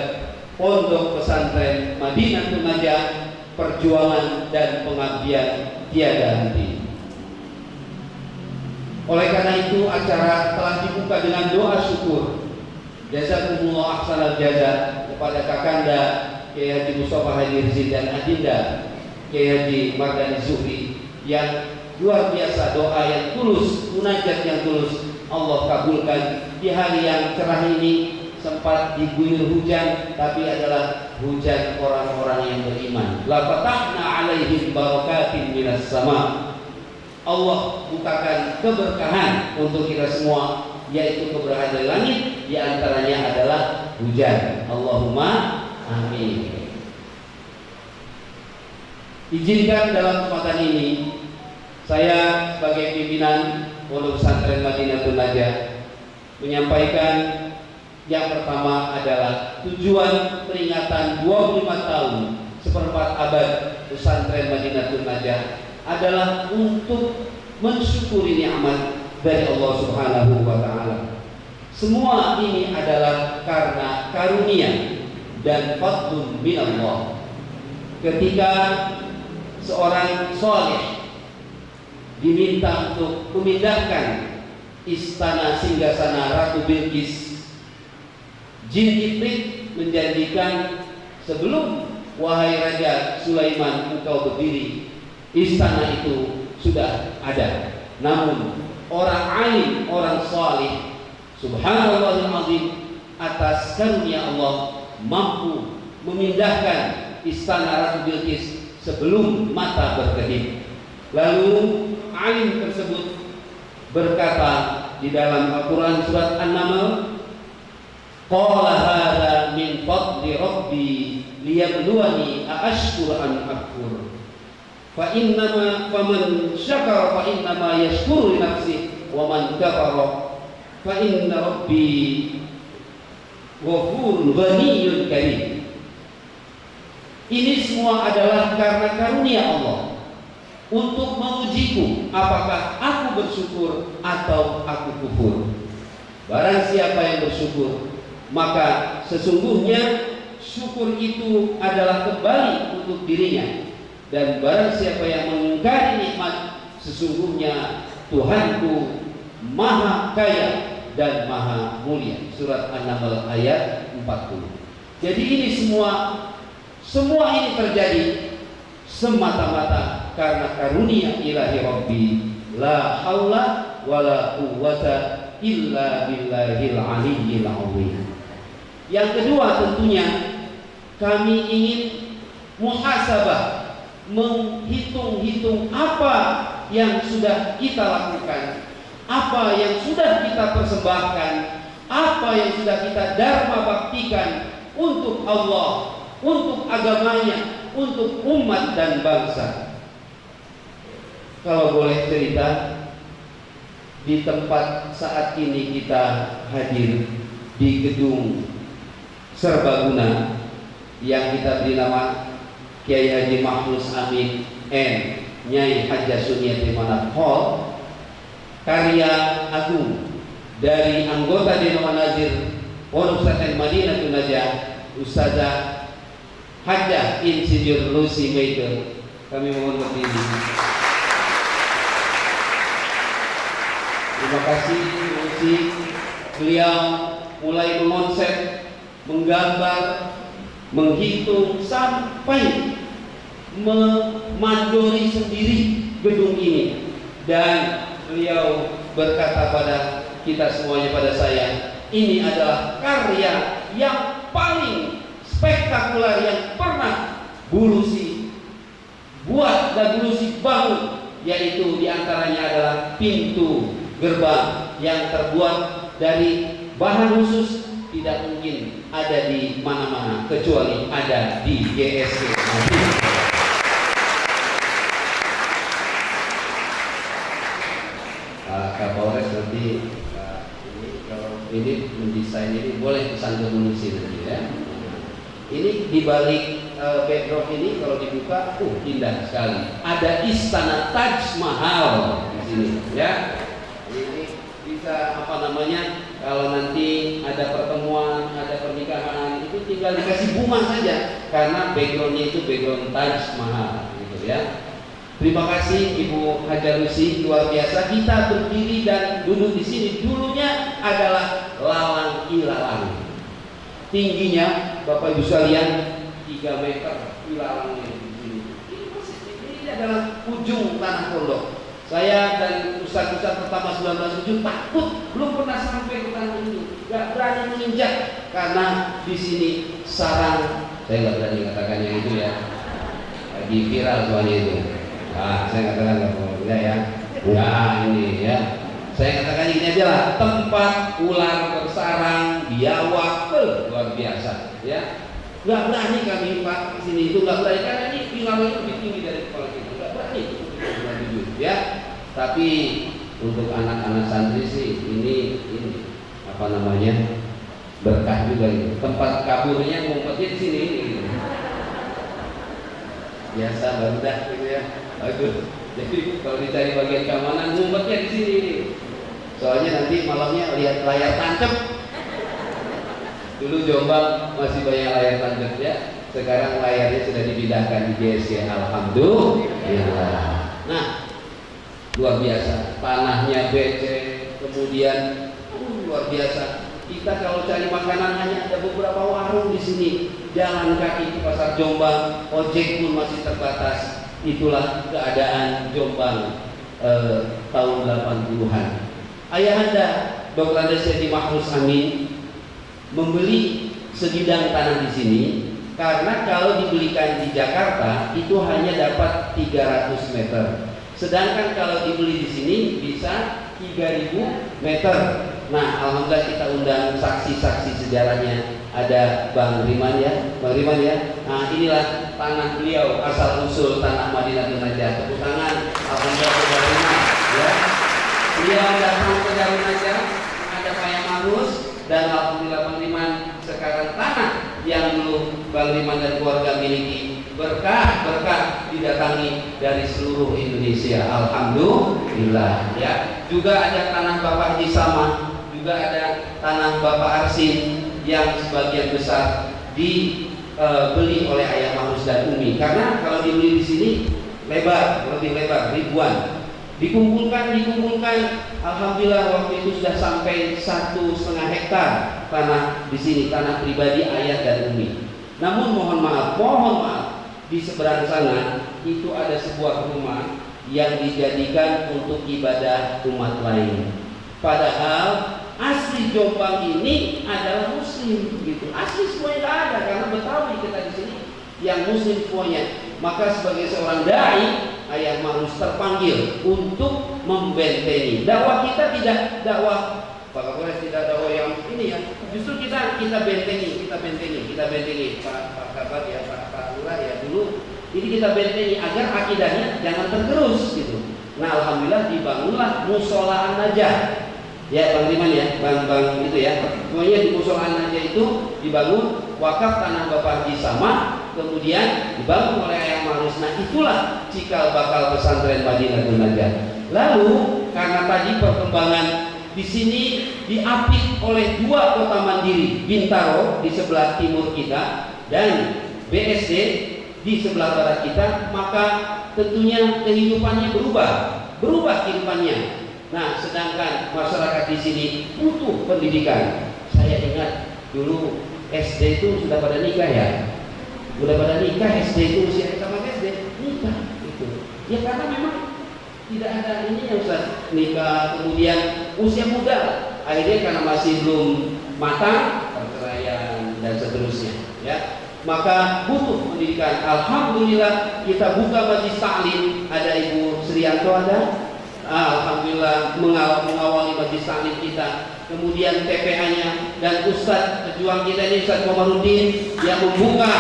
Pondok Pesantren Madinatul Najah, perjuangan dan pengabdian tiada henti. Oleh karena itu acara telah dibuka dengan doa syukur. Jazakumullah ahsanal jaza kepada Kakanda Kiai Haji Mustafa Haji Rizid dan Adinda Kiai Haji Mardani Zuhri yang luar biasa, doa yang tulus, munajat yang tulus Allah kabulkan di hari yang cerah ini. Sempat diguyur hujan, tapi adalah hujan orang-orang yang beriman. La fatahna alaihim barakatin minas sama. Allah bukakan keberkahan untuk kita semua, yaitu keberkahan dari langit, di antaranya adalah hujan. Allahumma amin. Izinkan dalam kesempatan ini saya sebagai pimpinan Pondok Pesantren Madinatul Najah menyampaikan yang pertama adalah tujuan peringatan 25 tahun seperempat abad Pesantren Madinatul Najah adalah untuk mensyukuri nikmat dari Allah Subhanahu wa taala. Semua ini adalah karena karunia dan fadlun minallah. Ketika seorang saleh diminta untuk memindahkan istana singgasana Ratu Bilqis, Jin Ifrit menjanjikan, sebelum wahai Raja Sulaiman engkau berdiri, istana itu sudah ada. Namun orang alim, orang salih, subhanallahil azim, atas karunia Allah mampu memindahkan istana Ratu Bilqis sebelum mata berkedip. Lalu alim tersebut berkata di dalam Al-Quran surat An-Naml, qala hadza min fadli rabbi liyabluwani aashkur an akfur fa innama faman syakara fa innama yashkuru li nafsihi wa man kafara fa inna rabbi ghafurun ghaniyyun karim. Ini semua adalah karena karunia Allah untuk mengujiku apakah aku bersyukur atau aku kufur. Barang siapa yang bersyukur, maka sesungguhnya syukur itu adalah kembali untuk dirinya. Dan barang siapa yang mengingkari nikmat, sesungguhnya Tuhanku maha kaya dan maha mulia. Surat An-Naml ayat 40. Jadi ini semua ini terjadi semata-mata karena karunia ilahi Rabbi. La haula wala quwwata illa billahil aliyyil azim. Yang kedua, tentunya kami ingin muhasabah, menghitung-hitung apa yang sudah kita lakukan, apa yang sudah kita persembahkan, apa yang sudah kita dharma baktikan untuk Allah, untuk agamanya, untuk umat dan bangsa. Kalau boleh cerita, di tempat saat ini kita hadir di gedung Serbaguna yang kita beri nama Kiai Haji Mahfuz Amin and Nyai Hajah Suniati Manaf Hall, karya agung dari anggota Dewan Nazir Pondok Pesantren Madinatul Najah, Ustazah Hajah Insinyur Lucy Maker. Kami mohon berdiri. Terima kasih Lucy. Beliau mulai mengonsep, menggambar, menghitung sampai memandori sendiri gedung ini, dan beliau berkata pada kita semuanya, pada saya, ini adalah karya yang paling spektakuler yang pernah Bu Lucy buat dan Bu Lucy bangun, yaitu diantaranya adalah pintu gerbang yang terbuat dari bahan khusus, tidak mungkin ada di mana-mana kecuali ada di GSG. Pak Kapolres nanti ini mendesain ini boleh pesan ke Bu Lucy nanti ya. Ini di balik backdrop ini kalau dibuka, indah sekali. Ada istana Taj Mahal di sini ya. Ini bisa kalau nanti ada pertemuan, ada pernikahan, itu tinggal dikasih bunga saja, karena backgroundnya itu background Taj Mahal gitu ya. Terima kasih Ibu Hajah Lucy, luar biasa. Kita berdiri dan duduk di sini dulunya adalah lalang ilalang. Tingginya Bapak Ibu sekalian 3 meter ilalangnya di sini. Ini adalah ujung tanah pondok. Saya dan ustaz-ustaz pertama 1907 takut, belum pernah sampai ke tanah itu, nggak berani menginjak karena di sini sarang. Saya nggak berani katakan yang itu ya, lagi viral soalnya itu. Saya katakan nggak ya, ini ya. Saya katakan ini aja lah, tempat ular bersarang, biawak, luar biasa ya. Nggak berani kami Pak di sini itu, nggak berani karena ini wilayahnya lebih tinggi dari kepala kita, nggak berani. Ya, tapi untuk anak-anak santri sih ini berkah juga itu. Tempat kaburnya ngumpetnya di sini gitu. Biasa barudak gitu ya. Bagus. Jadi kalau dicari bagian keamanan ngumpetnya di sini. Soalnya nanti malamnya lihat layar tancap. Dulu Jombang masih banyak layar tancap ya. Sekarang layarnya sudah dipindahkan di GSG. Alhamdulillah. Nah, luar biasa, tanahnya becek, kemudian luar biasa. Kita kalau cari makanan hanya ada beberapa warung di sini. Jalan kaki ke pasar Jombang, ojek pun masih terbatas. Itulah keadaan Jombang tahun 80-an. Ayahanda Dr. Andes Yadi Mahrus Amin membeli sebidang tanah di sini karena kalau dibelikan di Jakarta itu hanya dapat 300 meter. Sedangkan kalau dibeli di sini bisa 3.000 meter. Nah, alhamdulillah kita undang saksi-saksi sejarahnya. Ada Bang Riman ya, Nah, inilah tanah beliau, asal usul tanah Madinatul Najah. Tepuk tangan, alhamdulillah Bang Riman ya. Beliau datang ke Darun Najah, ada Pak Mahrus, dan alhamdulillah Bang Riman sekarang tanah yang dulu Bang Riman dan keluarga miliki berkah didatangi dari seluruh Indonesia. Alhamdulillah ya. Juga ada tanah Bapak Haji Sama, juga ada tanah Bapak Arsin yang sebagian besar dibeli oleh Ayah Mahrus dan Umi. Karena kalau dibeli di sini lebih lebar, ribuan. Dikumpulkan, alhamdulillah waktu itu sudah sampai 1,5 hektar tanah di sini, tanah pribadi Ayah dan Umi. Namun mohon maaf, di seberang sana itu ada sebuah rumah yang dijadikan untuk ibadah umat lain. Padahal asli Jombang ini adalah Muslim, gitu. Asli semuanya tidak ada karena Betawi kita di sini yang Muslim semuanya. Maka sebagai seorang dai, Ayah Mahrus terpanggil untuk membentengi. Dakwah kita tidak dakwah Pak Kapolres, tidak dakwah yang ini ya. Justru kita bentengi Pak Kabar ya, Pak Lurah ya dulu. Ini kita bentengi agar akidahnya jangan tergerus gitu. Nah, alhamdulillah dibangunlah Musola An-Najah. Ya Bang Riman ya, Bang itu ya. Pokoknya di Musola An-Najah itu dibangun wakaf tanah Bapak Haji Sama kemudian dibangun oleh ayah Ma'ruf. Nah, itulah cikal bakal pesantren Madinatul Najah. Lalu karena tadi perkembangan di sini diapit oleh dua kota mandiri, Bintaro di sebelah timur kita dan BSD di sebelah barat kita, maka tentunya kehidupannya berubah kehidupannya. Nah, sedangkan masyarakat di sini butuh pendidikan. Saya ingat dulu SD itu sudah pada nikah ya, SD itu usia sama SD nikah itu. Ya karena memang tidak ada ini yang Ustaz, nikah kemudian usia muda, akhirnya karena masih belum matang perceraian dan seterusnya ya. Maka butuh pendidikan. Alhamdulillah kita buka majelis taklim, ada Ibu Srianto ada. Alhamdulillah mengawali majelis taklim kita. Kemudian TPA-nya dan Ustadz pejuang kita ini Ustadz Komarudin yang membuka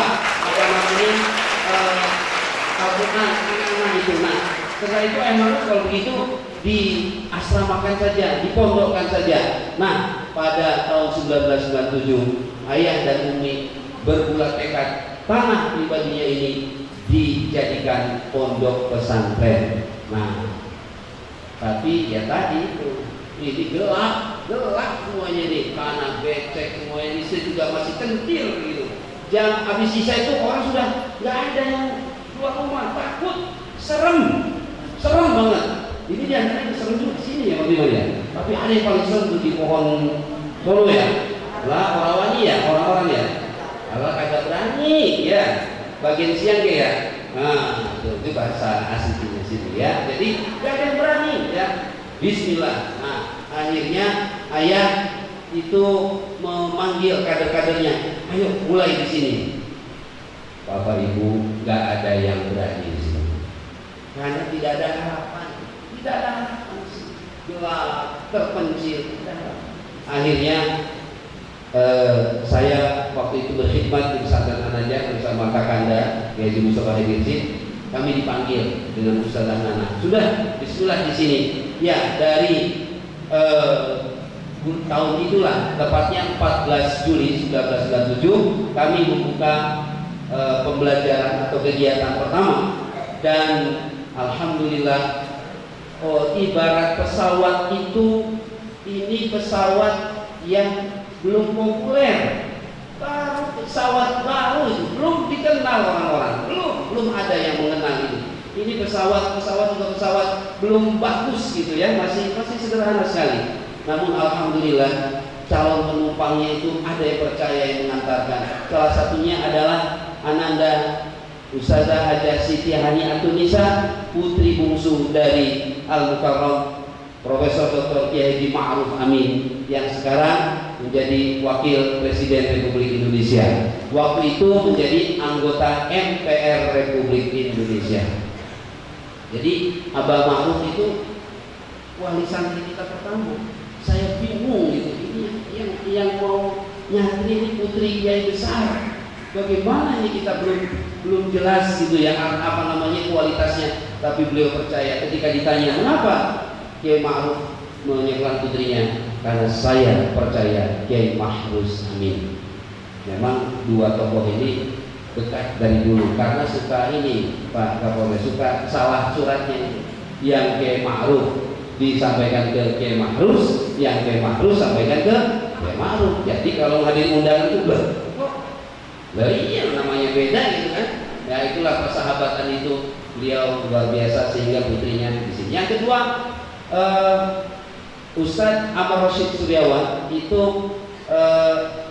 Al-Quran anak-anak itu. Nah, setelah itu emang kalau begitu diasramakan saja, dipondokkan saja. Nah, pada tahun 1997 ayah dan umi berbulat tekad tanah pribadinya ini dijadikan pondok pesantren. Nah, tapi ya tadi itu ini gelap semuanya ini, tanah becek semuanya, ini juga masih kentil gitu. Jam habis sisa itu orang sudah nggak ada yang keluar rumah, takut, serem banget. Ini diantaranya serem juga di sini ya Pak Bima ya. Tapi ada yang paling serem tuh di pohon Solo ya, lah orang orang ya. Kalau kagak berani ya, bagian siang ya. Nah, itu bahasa aslinya sini ya. Jadi nggak ada yang berani ya. Bismillah. Nah, akhirnya ayah itu memanggil kader-kadernya, ayo mulai di sini. Bapak Ibu, nggak ada yang berani di sini karena tidak ada harapan gelap, terpencil. Akhirnya saya waktu itu berkhidmat di pesantren An-Najah bersama Kakanda Kiai Mustafa Hadirin. Kami dipanggil dengan Ustazah Nana. Sudah bismillah di sini. Ya, dari tahun itulah, tepatnya 14 Juli 1997 kami membuka pembelajaran atau kegiatan pertama. Dan alhamdulillah, ibarat pesawat itu, ini pesawat yang belum populer, pesawat baru itu belum dikenal orang-orang, belum ada yang mengenal ini. Ini pesawat juga pesawat belum bagus gitu ya, masih sederhana sekali. Namun alhamdulillah calon penumpangnya itu ada yang percaya yang mengantarkan. Salah satunya adalah Ananda Ustazah Hajah Siti Hani Atunisa, putri bungsu dari Al-Mukarram Profesor Dr. Kiai Haji Ma'ruf Amin yang sekarang menjadi Wakil Presiden Republik Indonesia. Waktu itu menjadi anggota MPR Republik Indonesia. Jadi Abah Ma'ruf itu wali santri kita pertama. Saya bingung gitu, ini yang mau nyantri ini putri Kiai besar. Bagaimana ini kita belum jelas gitu ya apa namanya kualitasnya. Tapi beliau percaya ketika ditanya mengapa Kiai Ma'ruf menyekolahkan putrinya, karena saya percaya Kiai Ma'ruf Amin. Memang dua tokoh ini dekat dari dulu karena suka ini Pak Kapolres, suka salah suratnya yang Kiai Ma'ruf disampaikan ke Kiai Ma'ruf, yang Kiai Ma'ruf sampaikan ke Kiai Ma'ruf. Jadi kalau hadir undangan itu iya namanya beda gitu kan. Ya itulah persahabatan itu, beliau luar biasa sehingga putrinya di sini. Yang kedua, Ustadz Amar Rasyid Suryawan itu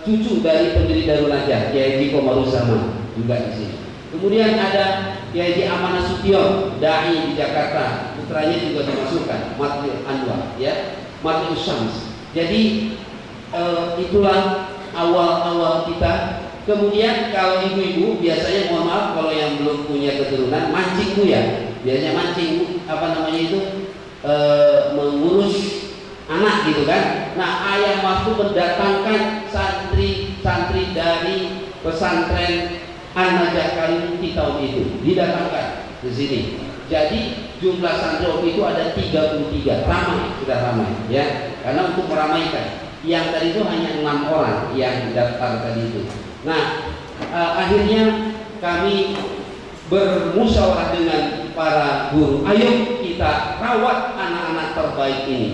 cucu dari pendiri Darul Najah, Kiai Haji Komaruzzaman juga di sini. Kemudian ada Kiai Haji Amanah Sution, dai di Jakarta, putranya juga dimasukkan, Matil Anwar, ya, Matil Syams. Jadi itulah awal-awal kita. Kemudian kalau ibu-ibu biasanya, mohon maaf kalau yang belum punya keturunan, mancing bu ya, biasanya mancing mengurus anak gitu kan. Nah, ayah waktu mendatangkan santri dari pesantren An-Najah Kalimukti tahun itu didatangkan ke sini. Jadi jumlah santri waktu itu ada 33, sudah ramai ya, karena untuk meramaikan. Yang tadi itu hanya 6 orang yang daftar tadi itu. Nah, akhirnya kami bermusyawarah dengan para guru. Ayo kita rawat anak-anak terbaik ini.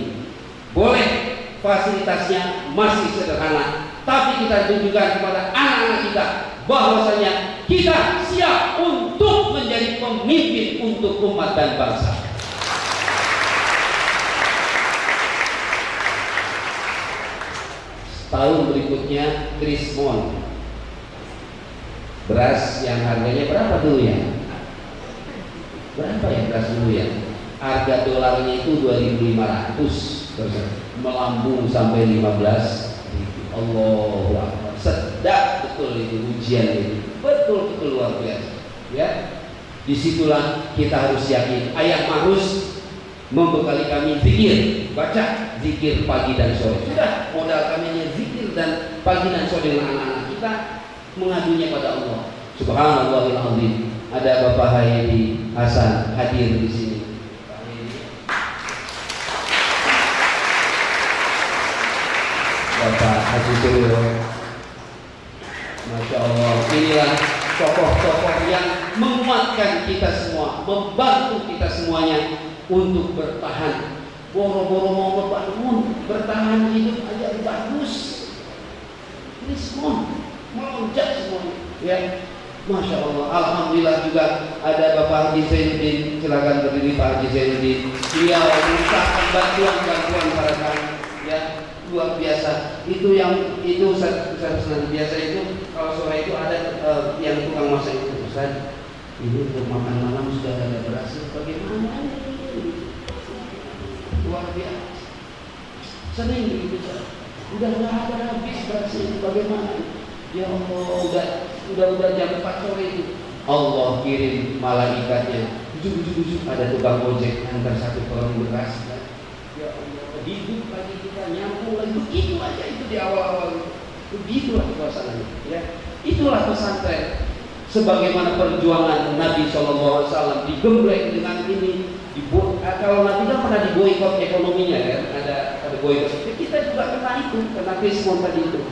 Boleh fasilitasnya masih sederhana, tapi kita tunjukkan kepada anak-anak kita bahwasanya kita siap untuk menjadi pemimpin untuk umat dan bangsa. Tahun berikutnya Krismon, beras yang harganya berapa dulu ya? Berapa ya beras dulu ya? Harga dolarnya itu 2.500, melambung sampai 15.000. Allahu Akbar. Sedap betul itu ujian ini, betul-betul luar biasa. Ya, disitulah kita harus yakin. Ayah Marus membekali kami zikir, baca zikir pagi dan sore. Sudah modal kami zikir dan pagi dan sore dengan anak-anak kita, mengadunya pada Allah. Subhanallahil azim. Ada Bapak Haydi Hasan hadir di sini. Bapak Haji Suryo. Masya Allah, inilah tokoh-tokoh yang menguatkan kita semua, membantu kita semuanya untuk bertahan. Boro-boro mau berbangun, bertahan hidup aja bagus. Ini semua melonjak semuanya. Ya, Masya Allah. Alhamdulillah juga ada Bapak Haji Zainuddin. Silakan berdiri Pak Haji Zainuddin. Dia mengusahakan bantuan pada kami. Ya, luar biasa. Itu Ustaz biasa itu kalau sore itu ada yang tukang masak itu, Ustaz. Ini untuk makan malam sudah ada beras. Bagaimana ini? Luar biasa. Sering begitu, Ustaz. Udah nggak ada habis beras ini. Bagaimana? Ya Allah, udah jam 4 sore itu. Allah kirim malaikatnya. Ujuk, ada tukang ojek antar satu orang beras. Ya Allah, hidup lagi kita nyambung lagi. Begitu aja itu di awal-awal. Begitulah suasananya. Ya, itulah pesantren. Sebagaimana perjuangan Nabi SAW digembleng dengan ini. Kalau Nabi kan pernah diboikot ekonominya kan, ada boikot. Kita juga kena itu, kena Krismon tadi itu.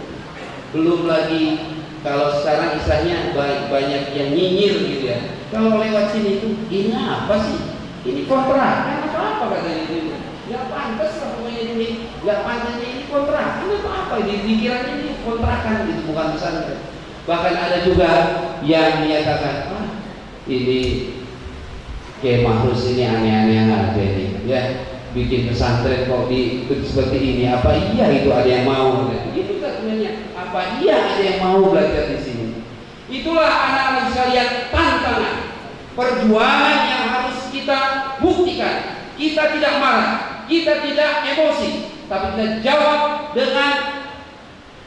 Belum lagi kalau sekarang istilahnya banyak yang nyinyir gitu ya. Kalau lewat sini itu, ini apa sih? Ini kontrakan atau apa katanya itu? Gak pantas lah pokoknya ini, gak pantas ini kontrakan atau apa? Dikiranya ini kontrakan gitu, bukan pesantren. Bahkan ada juga yang menyatakan, ini kayak Mahrus ini aneh-aneh aja ini, ya. Bikin pesantren kok seperti ini, apa iya itu ada yang mau? Itu katanya, apa iya ada yang mau belajar di sini? Itulah anak-anak sekalian tantangan perjuangan yang harus kita buktikan. Kita tidak marah, kita tidak emosi, tapi kita jawab dengan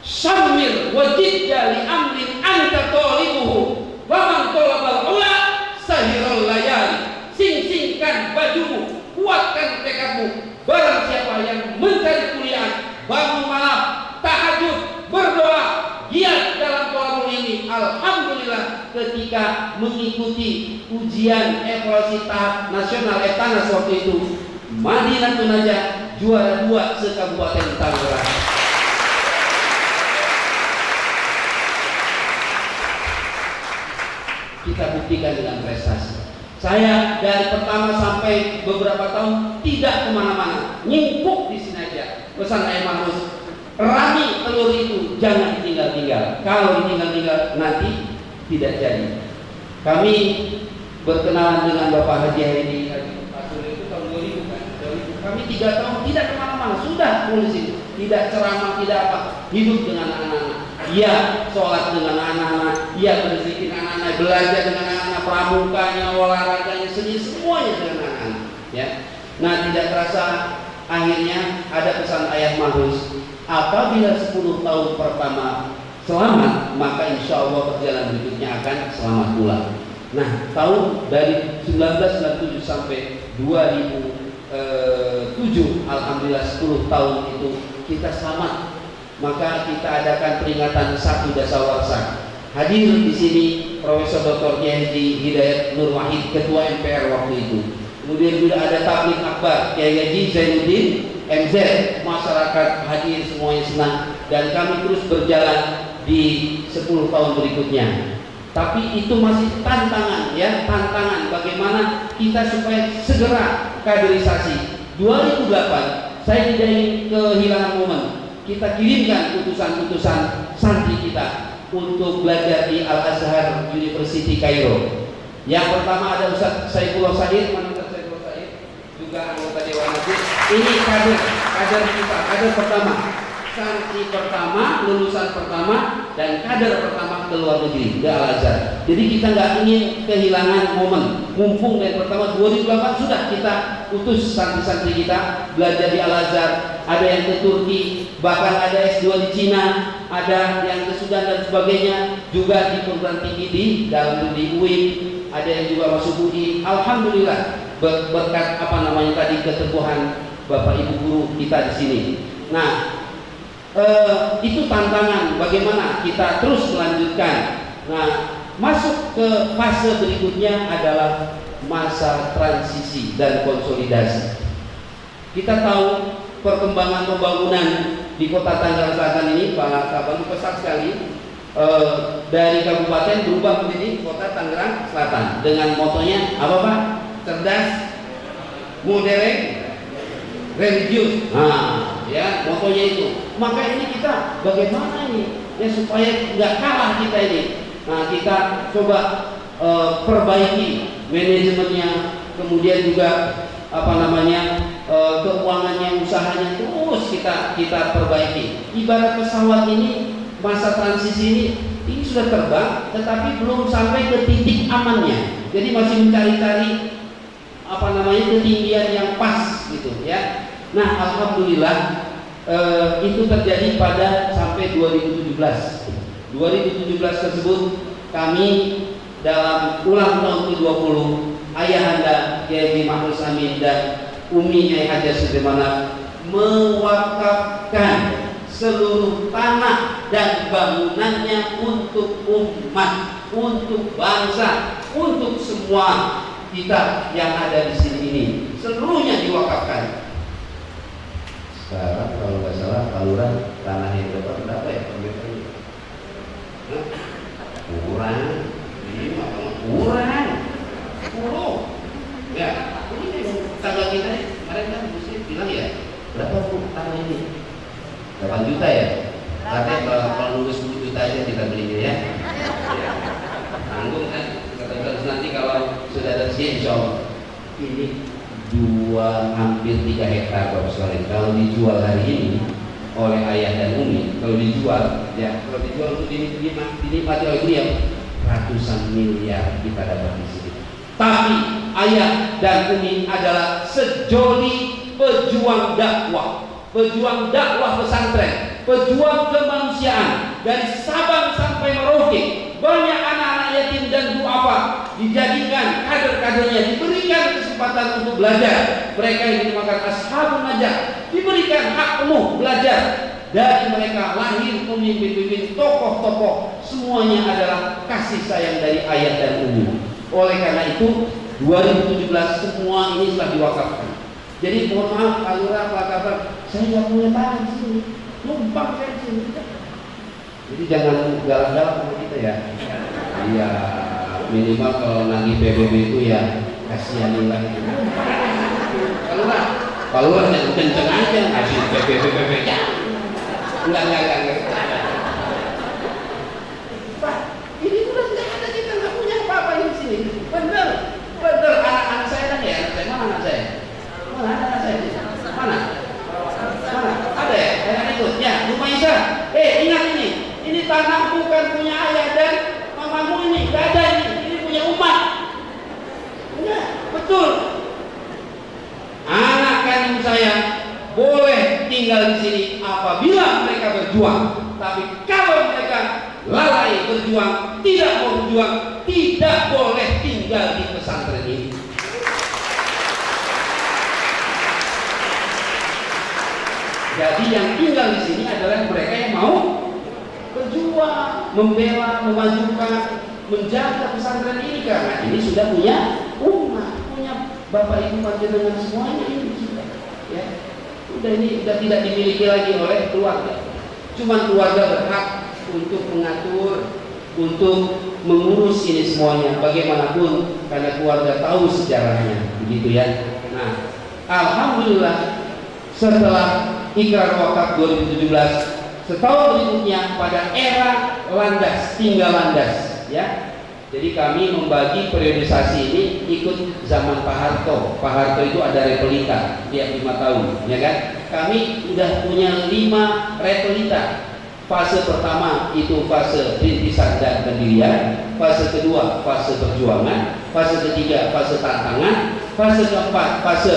syamir wajidda li amrin anta talibuhu wa man talabal ula sahirul layali. Sing-singkan bajumu, kuatkan tekadmu. Barang siapa yang mencari kuliah, bangun malam, tahajud, berdoa, giat dalam Qiyamul ini, alhamdulillah ketika mengikuti ujian evaluasi tahap nasional Etanas waktu itu, Madinatun Najah juara 2 se-Kabupaten Tangerang. Kita buktikan dengan prestasi. Saya dari pertama sampai beberapa tahun tidak kemana-mana, nyimpuk di sini aja. Pesan Ayah Mahrus, rami telur itu jangan ditinggal-tinggal. Kalau ditinggal-tinggal nanti tidak jadi. Kami berkenalan dengan Bapak Haji Haydi Pak Suryo itu tahun 2000 kan. Kami 3 tahun tidak kemana-mana, sudah polisi, tidak ceramah, tidak apa, hidup dengan anak-anak. Iya, sholat dengan anak-anak, iya berzikir anak-anak, belajar dengan anak-anak, pramukanya, olahraganya, seni, semuanya dengan anak-anak. Ya. Nah, tidak terasa akhirnya ada pesan Ayah Mahrus, apabila 10 tahun pertama selamat, maka insya Allah perjalanan berikutnya akan selamat pula. Nah, tahun dari 1997 sampai 2007, alhamdulillah 10 tahun itu kita selamat. Maka kita adakan peringatan 1 Dasawarsa. Hadir di sini Profesor Dr. Kiai Hidayat Nur Wahid, Ketua MPR waktu itu. Kemudian juga ada tablik akbar Kiai Haji Zainuddin MZ. Masyarakat hadir semuanya senang dan kami terus berjalan di 10 tahun berikutnya. Tapi itu masih tantangan, ya, tantangan bagaimana kita supaya segera kaderisasi. 2008 saya tidak ingin kehilangan momen. Kita kirimkan utusan-utusan santri kita untuk belajar di Al-Azhar University Kairo. Yang pertama ada Ustaz Saifullah Said, mana Ustaz Saifullah Said? Juga anggota Dewan Masjid. Ini kader kita, kader pertama. Santri pertama, lulusan pertama, dan kader pertama ke luar negeri, ke Al-Azhar. Jadi kita nggak ingin kehilangan momen. Mumpung dari pertama 2008 sudah kita utus santri-santri kita belajar di Al-Azhar. Ada yang ke Turki, bahkan ada S2 di Cina, ada yang ke Sudan dan sebagainya. Juga di perguruan tinggi di dalam di UIN, ada yang juga masuk UI. Alhamdulillah berkat tadi keteguhan Bapak Ibu guru kita di sini. Nah, itu tantangan bagaimana kita terus melanjutkan. Nah, masuk ke fase berikutnya adalah masa transisi dan konsolidasi. Kita tahu perkembangan pembangunan di Kota Tangerang Selatan ini, Pak Kabang, pesat sekali. Dari kabupaten berubah menjadi Kota Tangerang Selatan dengan motonya apa, Pak? Cerdas, modern, religius. Nah, ya, motonya itu. Maka ini kita bagaimana ini ya supaya nggak kalah kita ini. Nah, kita coba perbaiki manajemennya, kemudian juga keuangannya, usahanya terus kita perbaiki. Ibarat pesawat ini, masa transisi ini sudah terbang, tetapi belum sampai ke titik amannya. Jadi masih mencari-cari ketinggian yang pas gitu ya. Nah, alhamdulillah itu terjadi pada sampai 2017. 2017 tersebut kami dalam ulang tahun ke-20 Ayahanda Kiai Ma'ruf Amin dan Umi Nyai Haja Sudirman mewakafkan seluruh tanah dan bangunannya untuk umat, untuk bangsa, untuk semua kita yang ada di sini ini. Seluruhnya diwakafkan. Sekarang kalau nggak salah Kaluran tanah yang berapa ya? Kurang 10 ya. Ini tanggal kita kemarin kan Muslim bilang ya, berapa tanah ini? 8 juta ya. Katanya kalau lulus 10 juta aja kita belinya ya. Tanggung kan. Kata nanti kalau sudah tersiap, insya Allah ini hampir 3 hektar Bapak sekalian. Kalau dijual hari ini oleh ayah dan umi, kalau dijual untuk dinikmati oleh beliau, ratusan miliar kita dapat di sini. Tapi ayah dan umi adalah sejoli pejuang dakwah pesantren, pejuang kemanusiaan dari Sabang sampai Merauke. Banyak anak-anak yatim dan duafa dijadikan kader-kadernya, diberikan kesempatan untuk belajar. Mereka yang dinamakan ashabun najah diberikan hak penuh belajar. Dari mereka lahir pemimpin-pemimpin, tokoh-tokoh, semuanya adalah kasih sayang dari ayah dan umi. Oleh karena itu 2017 semua ini telah diwakafkan. Jadi mohon maaf Pak Lurah, Pak Kabak, saya nggak punya tangan di sini, numpang saya di sini. Jadi jangan galak-galak sama kita ya. Iya, minimal kalau nagih PBB itu ya kasihanin lah itu. Kalau jangan kenceng aja kasih PBB ya. Enggak. Pak, ini udah nggak ada, kita nggak punya apa-apa di sini. Bener anak-anak saya kan ya, anak saya mana anak saya? Mana? Ada ya? Anak ikut ya, Rumah Isa. Ingat ini tanah bukan punya ayah dan mamamu ini, gak ada ini punya umat. Enggak, betul. Anak kandung saya boleh tinggal di sini apabila mereka berjuang. Tapi kalau mereka lalai berjuang, tidak mau berjuang, tidak boleh tinggal di pesantren ini. Jadi yang tinggal di sini adalah mereka yang mau berjuang, membela, memajukan, menjaga pesantren ini, karena ini sudah punya umat, punya bapak ibu panjenengan semuanya ini sudah. Ya, udah ini sudah tidak dimiliki lagi oleh keluarga. Cuma keluarga berhak untuk mengatur untuk mengurus ini semuanya. Bagaimanapun karena keluarga tahu sejarahnya, begitu ya. Nah, alhamdulillah setelah ikrar wakaf 2017, setahun berikutnya pada era landas, tinggal landas, ya. Jadi kami membagi periodisasi ini ikut zaman Pak Harto. Pak Harto itu ada replika tiap 5 tahun, ya kan? Kami sudah punya 5 replika. Fase pertama itu fase rintisan dan pendirian, fase kedua fase perjuangan, fase ketiga fase tantangan, fase keempat fase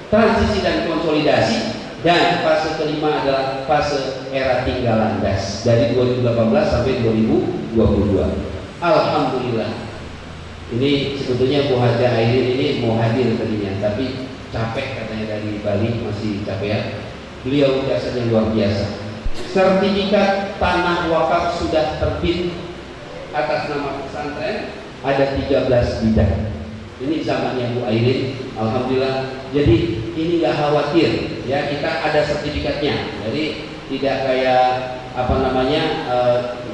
transisi dan konsolidasi, dan fase kelima adalah fase era tinggal landas dari 2018 sampai 2022. Alhamdulillah. Ini sebetulnya Bu Haja Airin ini mau hadir tadinya, tapi capek katanya dari Bali, masih capek ya. Beliau jasanya luar biasa. Sertifikat tanah wakaf sudah terbit atas nama pesantren, ada 13 bidang. Ini zamannya Bu Airin, alhamdulillah. Jadi ini nggak khawatir, ya, kita ada sertifikatnya. Jadi tidak kayak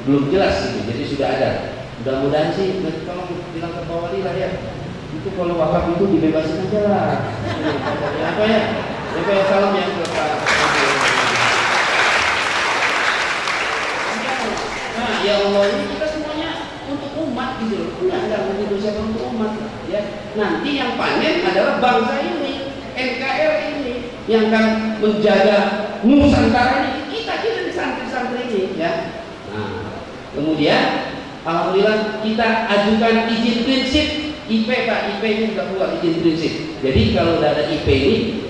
belum jelas gitu. Jadi sudah ada. Mudah-mudahan sih, kalau bilang ke Pak Wali lah ya, itu kalau wakaf itu dibebasin aja lah. Apa ya? Ya salam ya ke Pak. Nah, ya Allah, ini kita semuanya untuk umat gitu loh. Enggak begitu siapa untuk umat, ya. Nanti yang panen adalah bangsa ini, NKRI ini, yang akan menjaga Nusantara ini. Kita di santri-santri ini, ya. Nah, kemudian alhamdulillah kita ajukan izin prinsip IP, Pak. IP ini sudah keluar izin prinsip. Jadi kalau sudah ada IP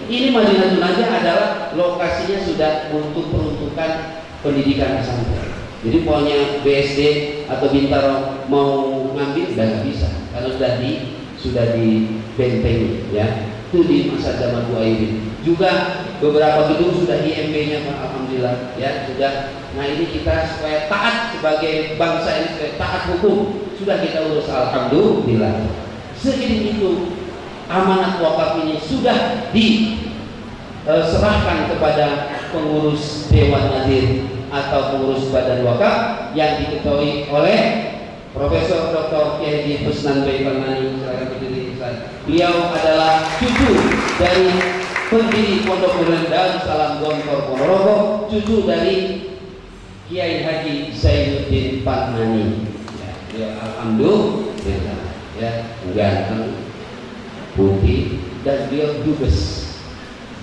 ini Madinatul Najah adalah lokasinya sudah untuk peruntukan pendidikan pesantren. Jadi pokoknya BSD atau Bintaro mau ngambil udah nggak bisa karena sudah dibentengi, ya. Itu di masa zaman Bu Airin. Juga beberapa gedung sudah IMB-nya, Pak, alhamdulillah, ya, sudah. Nah, ini kita supaya taat sebagai bangsa ini, supaya taat hukum, sudah kita urus, alhamdulillah. Seiring itu amanat wakaf ini sudah diserahkan kepada pengurus Dewan Nadir atau pengurus Badan Wakaf yang diketuai oleh Profesor Dr. Kiai Husnan Bey Parmani. Beliau adalah cucu dari pendiri Pondok Pesantren Darussalam Gontor Ponorogo, cucu dari Kiai Haji Zainuddin Parmani. Ya, alhamdulillah, ya, ganteng, putih, dan beliau dubes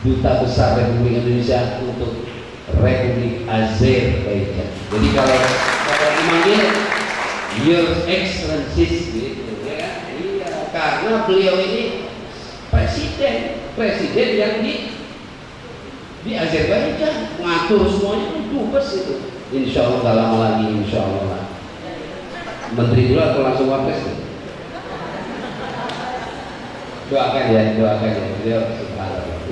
Duta Besar Republik Indonesia untuk Republik Azerbaijan. Jadi kalau dipanggil Your Excellency gitu, ya, iya, karena beliau ini presiden yang di Azerbaijan ngatur semuanya, dubes itu. Insya Allah gak lama lagi, insya Allah. Menteri dulu atau langsung wapres? Doakan ya. Beliau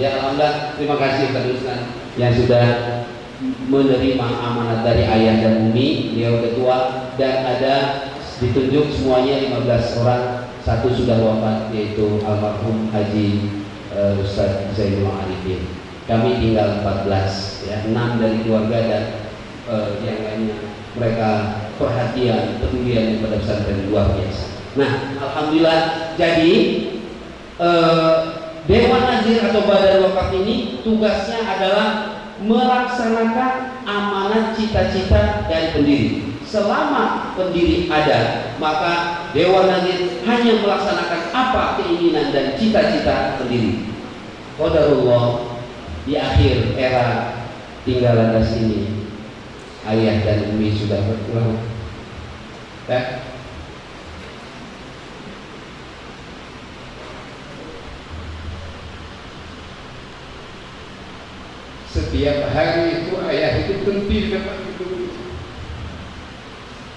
ya, alhamdulillah, terima kasih teruskan yang sudah menerima amanat dari ayah dan umi. Beliau ketua dan ada ditunjuk semuanya 15 orang. Satu sudah wafat, yaitu almarhum Haji Ustadz Zainul Arifin. Kami tinggal 14, ya, 6 dari keluarga dan yang lainnya. Mereka perhatian, pedulian kepada pesantren luar biasa. Nah, alhamdulillah, jadi Dewan Nazir atau Badan Wakaf ini tugasnya adalah melaksanakan amanat cita-cita dari pendiri. Selama pendiri ada, maka Dewan Nazir hanya melaksanakan apa keinginan dan cita-cita pendiri. Qadarullah, di akhir era tinggal landas ini, ayah dan umi sudah berpulang. Ya. Setiap hari itu ayah itu berhenti depan gedung,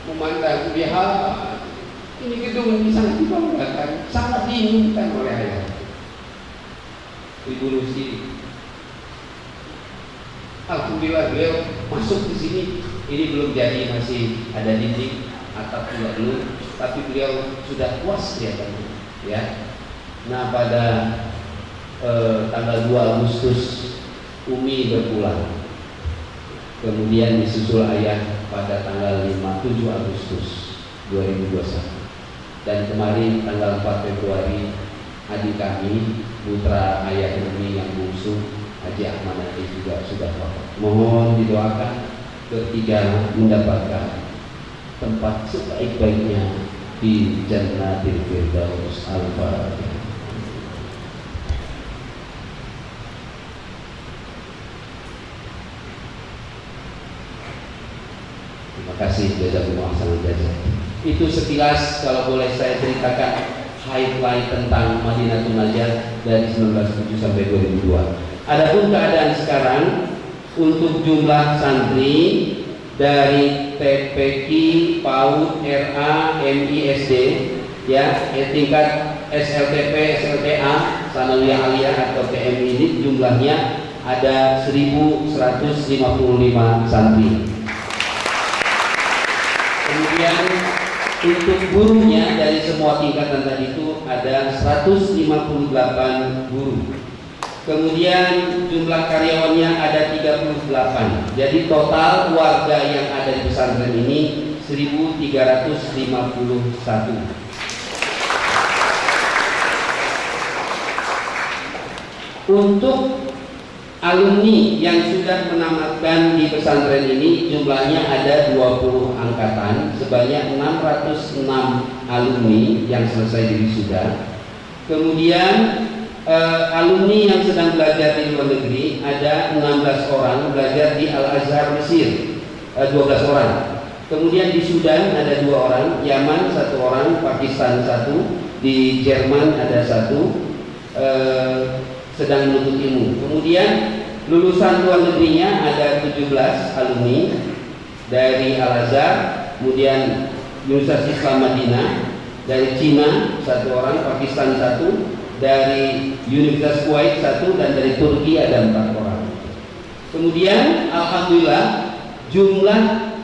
memandang, lihat ini gedung ini sangat dibanggakan, sangat diinginkan oleh ayah. Ibu Lucy, alhamdulillah beliau masuk di sini. Ini belum jadi, masih ada dinding atap juga dulu, tapi beliau sudah puas kelihatannya, ya. Nah, pada tanggal 2 Agustus Umi berpulang, kemudian disusul ayah pada tanggal 7 Agustus. 2021. Dan kemarin tanggal 4 Februari adik kami, putra ayah kami yang bungsu Haji Ahmad Nafi juga sudah wafat. Mohon didoakan bertiga mendapatkan tempat sebaik-baiknya di Jannatil Firdaus. Al-Fatihah. Terima kasih, jazakumullah khairan. Itu sekilas kalau boleh saya ceritakan highlight tentang Madinatul Najah dari 1907 sampai 2002. Adapun keadaan sekarang untuk jumlah santri dari TPQ, PAUD, RA, MI, SD, ya, tingkat SLTP, SLTA, Sanawiyah Aliyah atau TMI ini jumlahnya ada 1.155 santri. Kemudian untuk gurunya dari semua tingkatan tadi itu ada 158 guru. Kemudian jumlah karyawannya ada 38. Jadi total warga yang ada di pesantren ini 1.351. Untuk alumni yang sudah menamatkan di pesantren ini jumlahnya ada 20 angkatan, sebanyak 606 alumni yang selesai wisuda. Kemudian alumni yang sedang belajar di luar negeri ada 16 orang belajar di Al-Azhar Mesir, 12 orang. Kemudian di Sudan ada 2 orang, Yaman 1 orang, Pakistan 1, di Jerman ada 1 sedang menuntut ilmu. Kemudian lulusan luar negerinya ada 17 alumni dari Al-Azhar, kemudian Universitas Islam Madinah, dari Cina 1 orang, Pakistan 1, dari Universitas Kuwait 1, dan dari Turki ada 4 orang. Kemudian alhamdulillah jumlah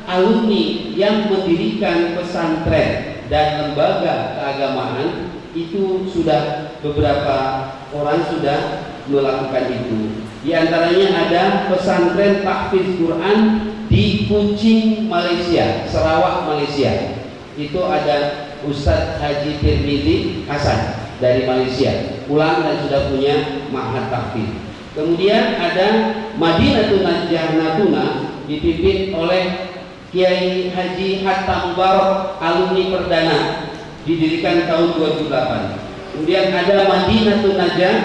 alumni yang mendirikan pesantren dan lembaga keagamaan itu sudah beberapa orang sudah melakukan itu. Di antaranya ada pesantren tahfiz Quran di Kuching, Malaysia, Sarawak, Malaysia. Itu ada Ustadz Haji Tirmidzi Hasan dari Malaysia, pulang dan sudah punya ma'had tahfiz. Kemudian ada Madinatul Najah Natuna dipimpin oleh Kiai Haji Hatta Mubarak, alumni perdana, didirikan tahun 2008. Kemudian ada Madinatul Najah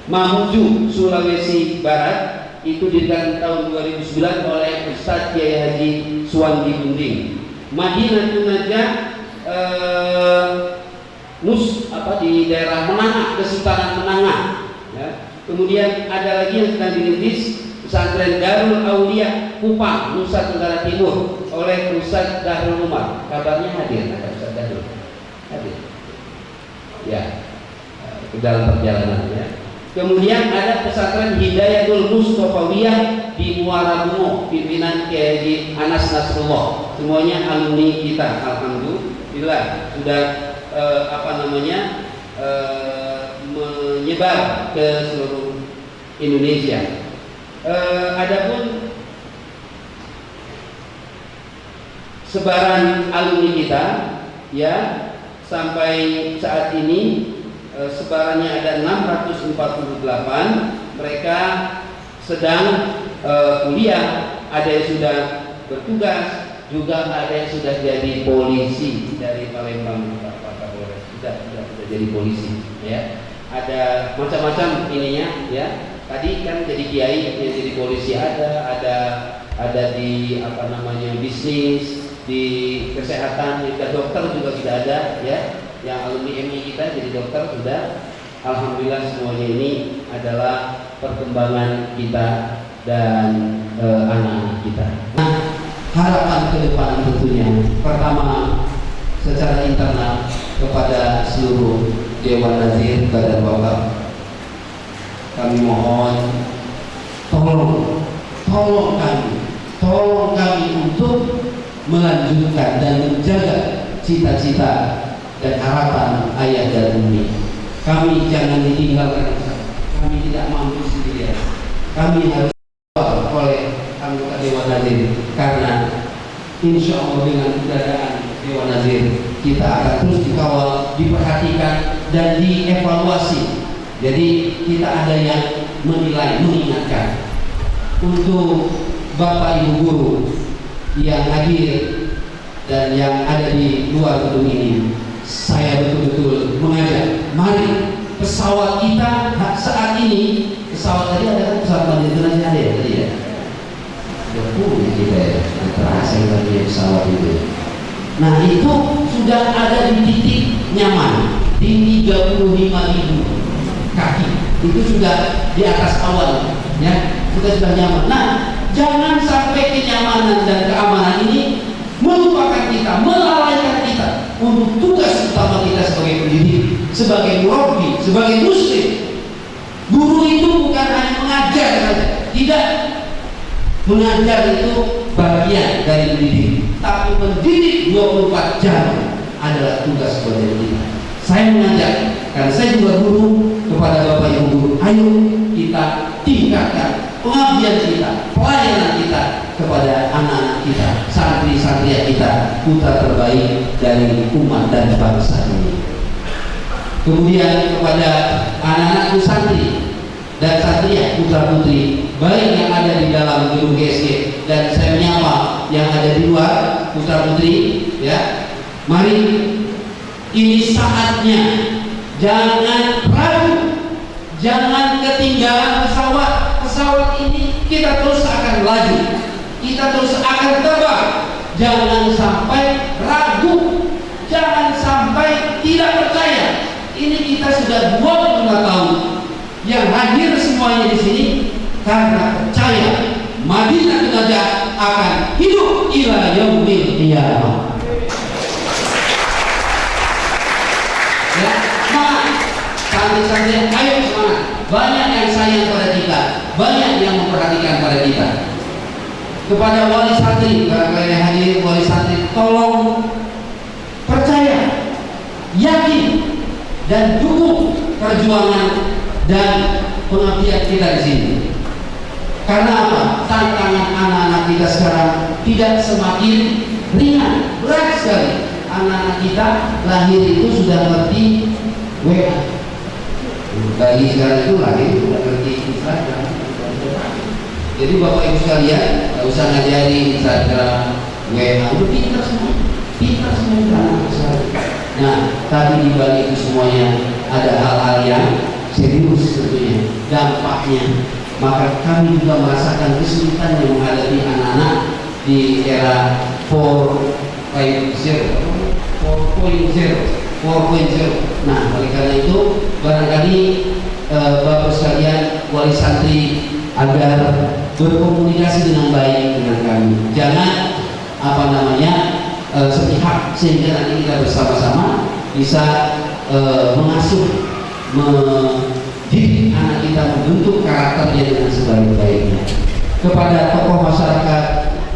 Mamuju, Sulawesi Barat, itu didirikan tahun 2009 oleh Ustadz Kiai Haji Suwandi Bunding. Madinatul Najah di daerah Menangah, Kesultanan Menangah. Ya. Kemudian ada lagi yang sedang dirintis, pesantren Darul Aulia Kupang, Nusa Tenggara Timur, oleh Ustadz Dahrul Umar. Kabarnya hadir, ada Ustadz Dahrul hadir. Ya, ke dalam perjalanan ya. Kemudian ada pesantren Hidayatul Mustofawiyah di Muara Bungo, pimpinan Kiai Haji Anas Nasrullah. Semuanya alumni kita, alhamdulillah sudah menyebar ke seluruh Indonesia. Adapun sebaran alumni kita, ya, sampai saat ini sebarannya ada 648. Mereka sedang kuliah, ada yang sudah bertugas, juga ada yang sudah jadi polisi dari Palembang, Pak Kapolres sudah jadi polisi, ya. Ada macam-macam ininya, ya. Tadi kan jadi kiai, yang jadi polisi ada di bisnis, di kesehatan, juga dokter juga sudah ada, ya. Yang alumni MI kita jadi dokter sudah. Alhamdulillah semuanya ini adalah perkembangan kita dan anak-anak kita. Nah, harapan ke depan tentunya pertama secara internal kepada seluruh Dewan Nazir Badan Wakaf, kami mohon tolong kami untuk melanjutkan dan menjaga cita-cita dan harapan ayah dan bunda. Kami jangan ditinggalkan, kami tidak mampu sendirian. Kami harus oleh anggota Dewan Nazir, karena insya Allah dengan keberadaan Dewan Nazir, kita akan terus dikawal, diperhatikan, dan dievaluasi. Jadi kita ada yang menilai, mengingatkan. Untuk Bapak Ibu guru yang hadir dan yang ada di luar gedung ini, saya betul-betul mengajak, mari pesawat kita saat ini, pesawat tadi ada kan, pesawat Mandiri Internasional ada ya tadi ya, udah punya kita ya, terasa lagi pesawat itu. Nah itu sudah ada di titik nyaman di 35.000 kaki, itu sudah di atas awan ya, kita sudah nyaman. Nah jangan sampai kenyamanan dan keamanan ini melupakan kita, melalaikan kita untuk tugas utama kita sebagai pendidik, sebagai murabbi, sebagai muslim. Guru itu bukan hanya mengajar saja, tidak. Mengajar itu bagian dari pendidik, tapi mendidik 24 jam adalah tugas buat kita. Saya mengajak, karena saya juga guru, kepada Bapak Ibu guru, ayo kita tingkatkan pengabdian kita, pelayanan kita kepada anak-anak kita, santri-santri kita, putra terbaik dari umat dan bangsa ini. Kemudian kepada anak-anakku santri dan santri putra putri, baik yang ada di dalam gedung GSG dan saya menyapa yang ada di luar putra putri, ya, mari ini saatnya, jangan ragu, jangan ketinggalan pesawat. Pesawat ini kita terus akan laju, kita terus akan terbang. Jangan sampai ragu, jangan sampai tidak percaya. Ini kita sudah 25 tahun yang hadir semuanya di sini karena percaya Madinah Najah akan hidup ila yaumil qiyamah. Ya, semangat santri-santri, ayo semangat. Banyak yang sayang pada kita, banyak yang memperhatikan pada kita. Kepada wali santri, barangkali yang hadir wali santri, tolong percaya, yakin, dan dukung perjuangan dan pengabdian kita di sini. Karena apa? Tantangan anak-anak kita sekarang tidak semakin ringan, berat sekali. Anak-anak kita lahir itu sudah ngerti WA. Bayi sekarang itu lahir sudah ngerti Instagram. Jadi Bapak Ibu sekalian, nggak usah ngajarin Instagram, WA, udah pintar semua, pintar semua anak sekali. Nah, tapi di balik itu semuanya ada hal-hal yang serius tentunya, dampaknya. Maka kami juga merasakan kesulitan yang menghadapi anak-anak di era 4.0. Nah, oleh karena itu barangkali Bapak sekalian wali santri agar berkomunikasi dengan baik dengan kami. Jangan sepihak, sehingga nanti kita bersama-sama bisa mengasuh, mendidik anak kita, membentuk karakternya dengan sebaik-baiknya. Kepada tokoh masyarakat,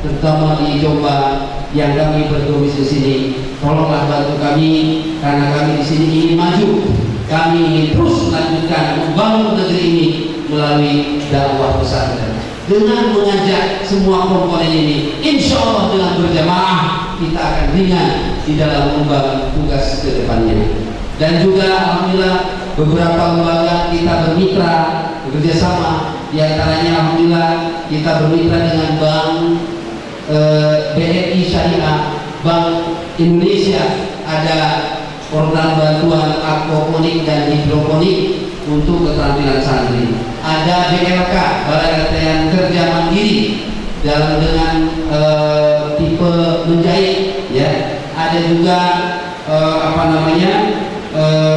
terutama di Jombang yang kami berdomisili di sini, tolonglah bantu kami, karena kami di sini ingin maju. Kami ingin terus melanjutkan membangun negeri ini melalui dakwah pesantren. Dengan mengajak semua komponen ini, insya Allah dengan berjamaah kita akan ringan di dalam membangun tugas ke depannya. Dan juga alhamdulillah beberapa lembaga kita bermitra, bekerja sama. Di antaranya alhamdulillah kita bermitra dengan Bank BRI Syariah, Bank Indonesia, ada program bantuan aquaponik dan hidroponik untuk keterampilan santri. Ada BLK, Balai Latihan Kerja Mandiri, dalam dengan tipe menjahit, ya. Ada juga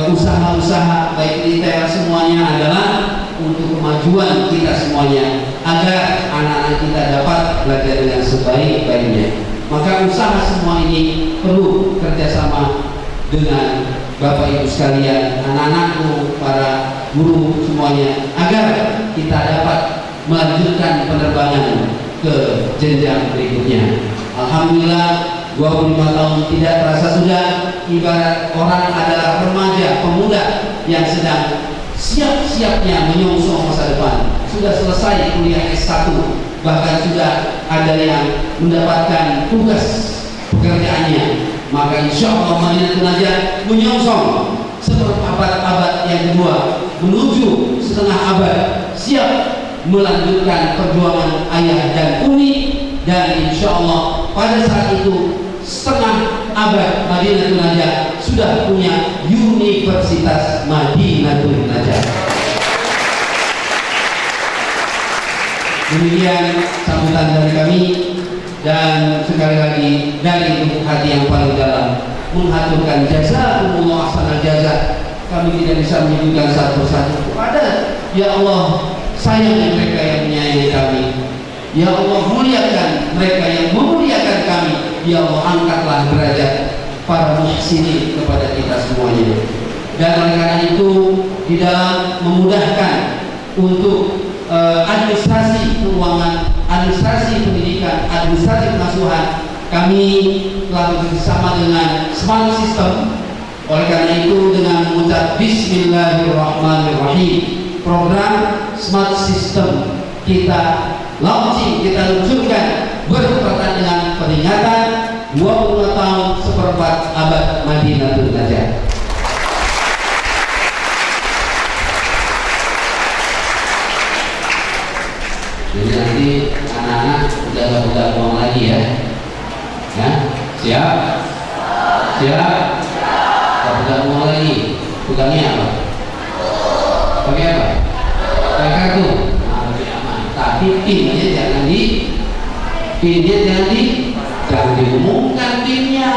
usaha-usaha baik retail, semuanya adalah untuk kemajuan kita semuanya, agar anak-anak kita dapat belajar dengan sebaik-baiknya. Maka usaha semua ini perlu kerjasama dengan Bapak Ibu sekalian, anak-anakku, para guru semuanya, agar kita dapat melanjutkan penerbangan ke jenjang berikutnya. Alhamdulillah 25 tahun tidak terasa sudah, ibarat orang adalah remaja, pemuda yang sedang siap-siapnya menyongsong masa depan. Sudah selesai kuliah S1, bahkan sudah ada yang mendapatkan tugas pekerjaannya maka insya Allah Madinatul Najah menyongsong seperabad-abad yang kedua menuju setengah abad, siap melanjutkan perjuangan ayah dan umi, dan insya Allah pada saat itu setengah abad Madinatul Najah sudah punya Universitas Madinatul Najah. Demikian sambutan dari kami, dan sekali lagi dari lubuk hati yang paling dalam menghaturkan jazakumullah ahsanal jazaa. Kami tidak bisa menyebutkan satu persatu kepada ya Allah, sayang mereka yang menyayangi kami, ya Allah muliakan mereka yang memuliakan kami, ya Allah angkatlah derajat para muhsinin kepada kita semuanya. Dan oleh karena itu di dalam memudahkan untuk administrasi keuangan, administrasi pendidikan, administrasi pengasuhan, kami telah bekerjasama dengan Smart System. Oleh karena itu dengan mengucap Bismillahirrahmanirrahim, program Smart System kita launching, kita luncurkan bertepatan dengan peringatan 22 tahun seperempat abad Madinatul Najah. Jadi nanti anak-anak udah gak pegang uang lagi ya. Ya, siap? Siap? Gak pegang uang lagi. Pegangnya apa? Pakai apa? Pakai kartu. Nah, lebih aman. Tapi pinnya jangan jangan diumumkan pinnya,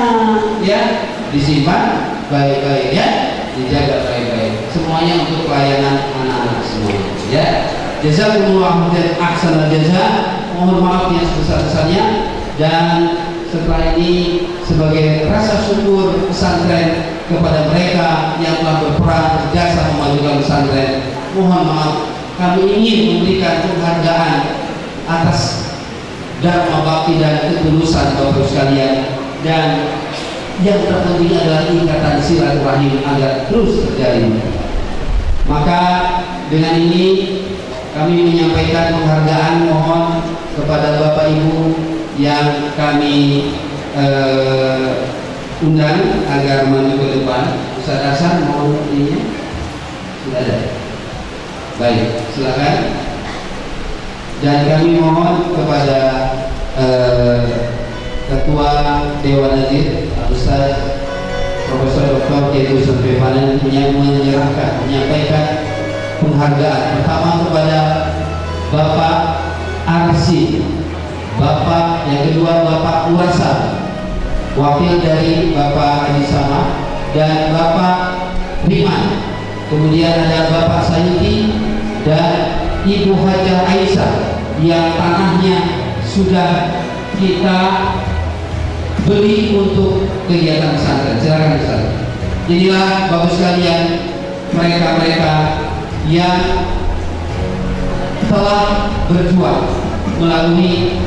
ya. Disimpan baik-baik ya, dijaga baik-baik. Semuanya untuk pelayanan anak-anak semuanya, ya. Jazakumullah ahsanal jazaa. Mohon maaf yang sebesar-besarnya, dan setelah ini sebagai rasa syukur pesantren kepada mereka yang telah berperan berjasa memajukan pesantren, mohon maaf kami ingin memberikan penghargaan atas dharma bakti dan ketulusan Bapak sekalian, dan yang terpenting adalah ikatan silaturahim agar terus terjalin. Maka dengan ini kami menyampaikan penghargaan mohon kepada Bapak Ibu yang kami undang agar maju ke depan. Ustaz Hasan mohon ini sudah ada. Baik, silakan. Dan kami mohon kepada Ketua Dewan Nazir Ustaz Profesor Dr. Yaitu Survevanan yang menyampaikan penghargaan pertama kepada Bapak Arsi, Bapak yang kedua Bapak Urasa, wakil dari Bapak Haji Sama, dan Bapak Riman. Kemudian ada Bapak Sayuti dan Ibu Hajah Aisyah yang tanahnya sudah kita beli untuk kegiatan pesantren. Silakan Ustaz. Inilah Bapak sekalian mereka-mereka yang telah berjuang melalui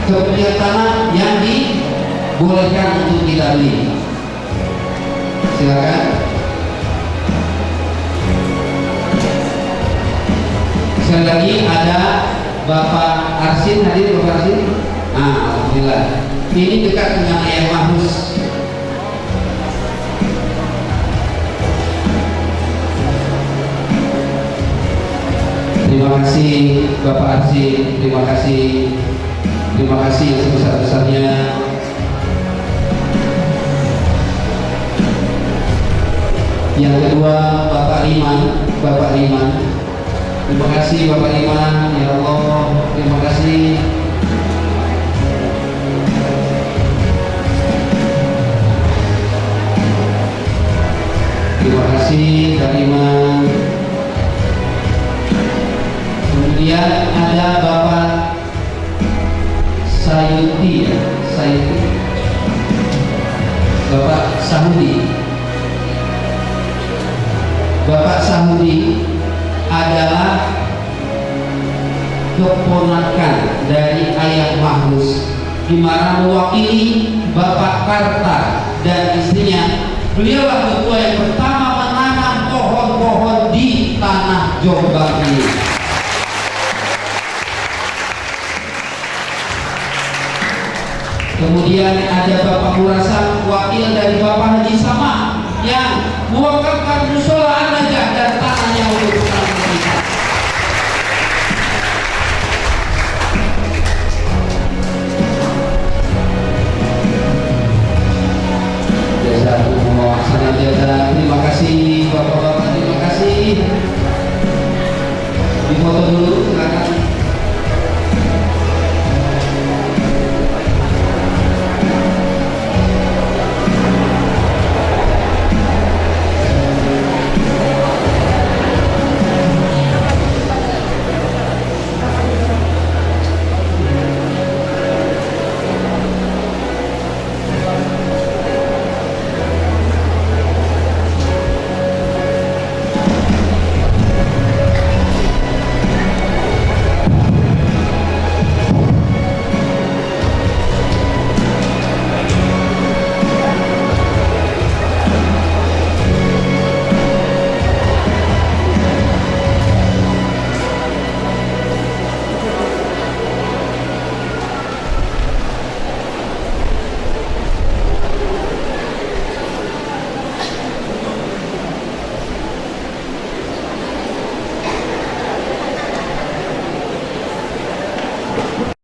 kepemilikan tanah yang dibolehkan untuk kita beli. Silakan. Sekali lagi ada Bapak Arsin, hadir Bapak Arsin. Alhamdulillah. Ini dekat dengan Ayah Mahfuz. Terima kasih Bapak Arsi, terima kasih yang sebesar-besarnya. Yang kedua Bapak Riman, terima kasih Bapak Riman, ya Allah, terima kasih. Terima kasih Pak Riman. Kemudian ada Bapak Sayuti, Bapak Sahudi. Bapak Sahudi adalah keponakan dari Ayah Mahfuz, di mana mewakili Bapak Karta dan istrinya. Beliaulah ketua yang pertama menanam pohon-pohon di tanah Jombang ini. Kemudian ada Bapak Murasan, wakil dari Bapak Haji Sama yang mewakafkan musola An-Najah dan tanahnya untuk Islam Indonesia. Jazakumullah khairan jazaa. Terima kasih Bapak-bapak, terima kasih. Difoto dulu.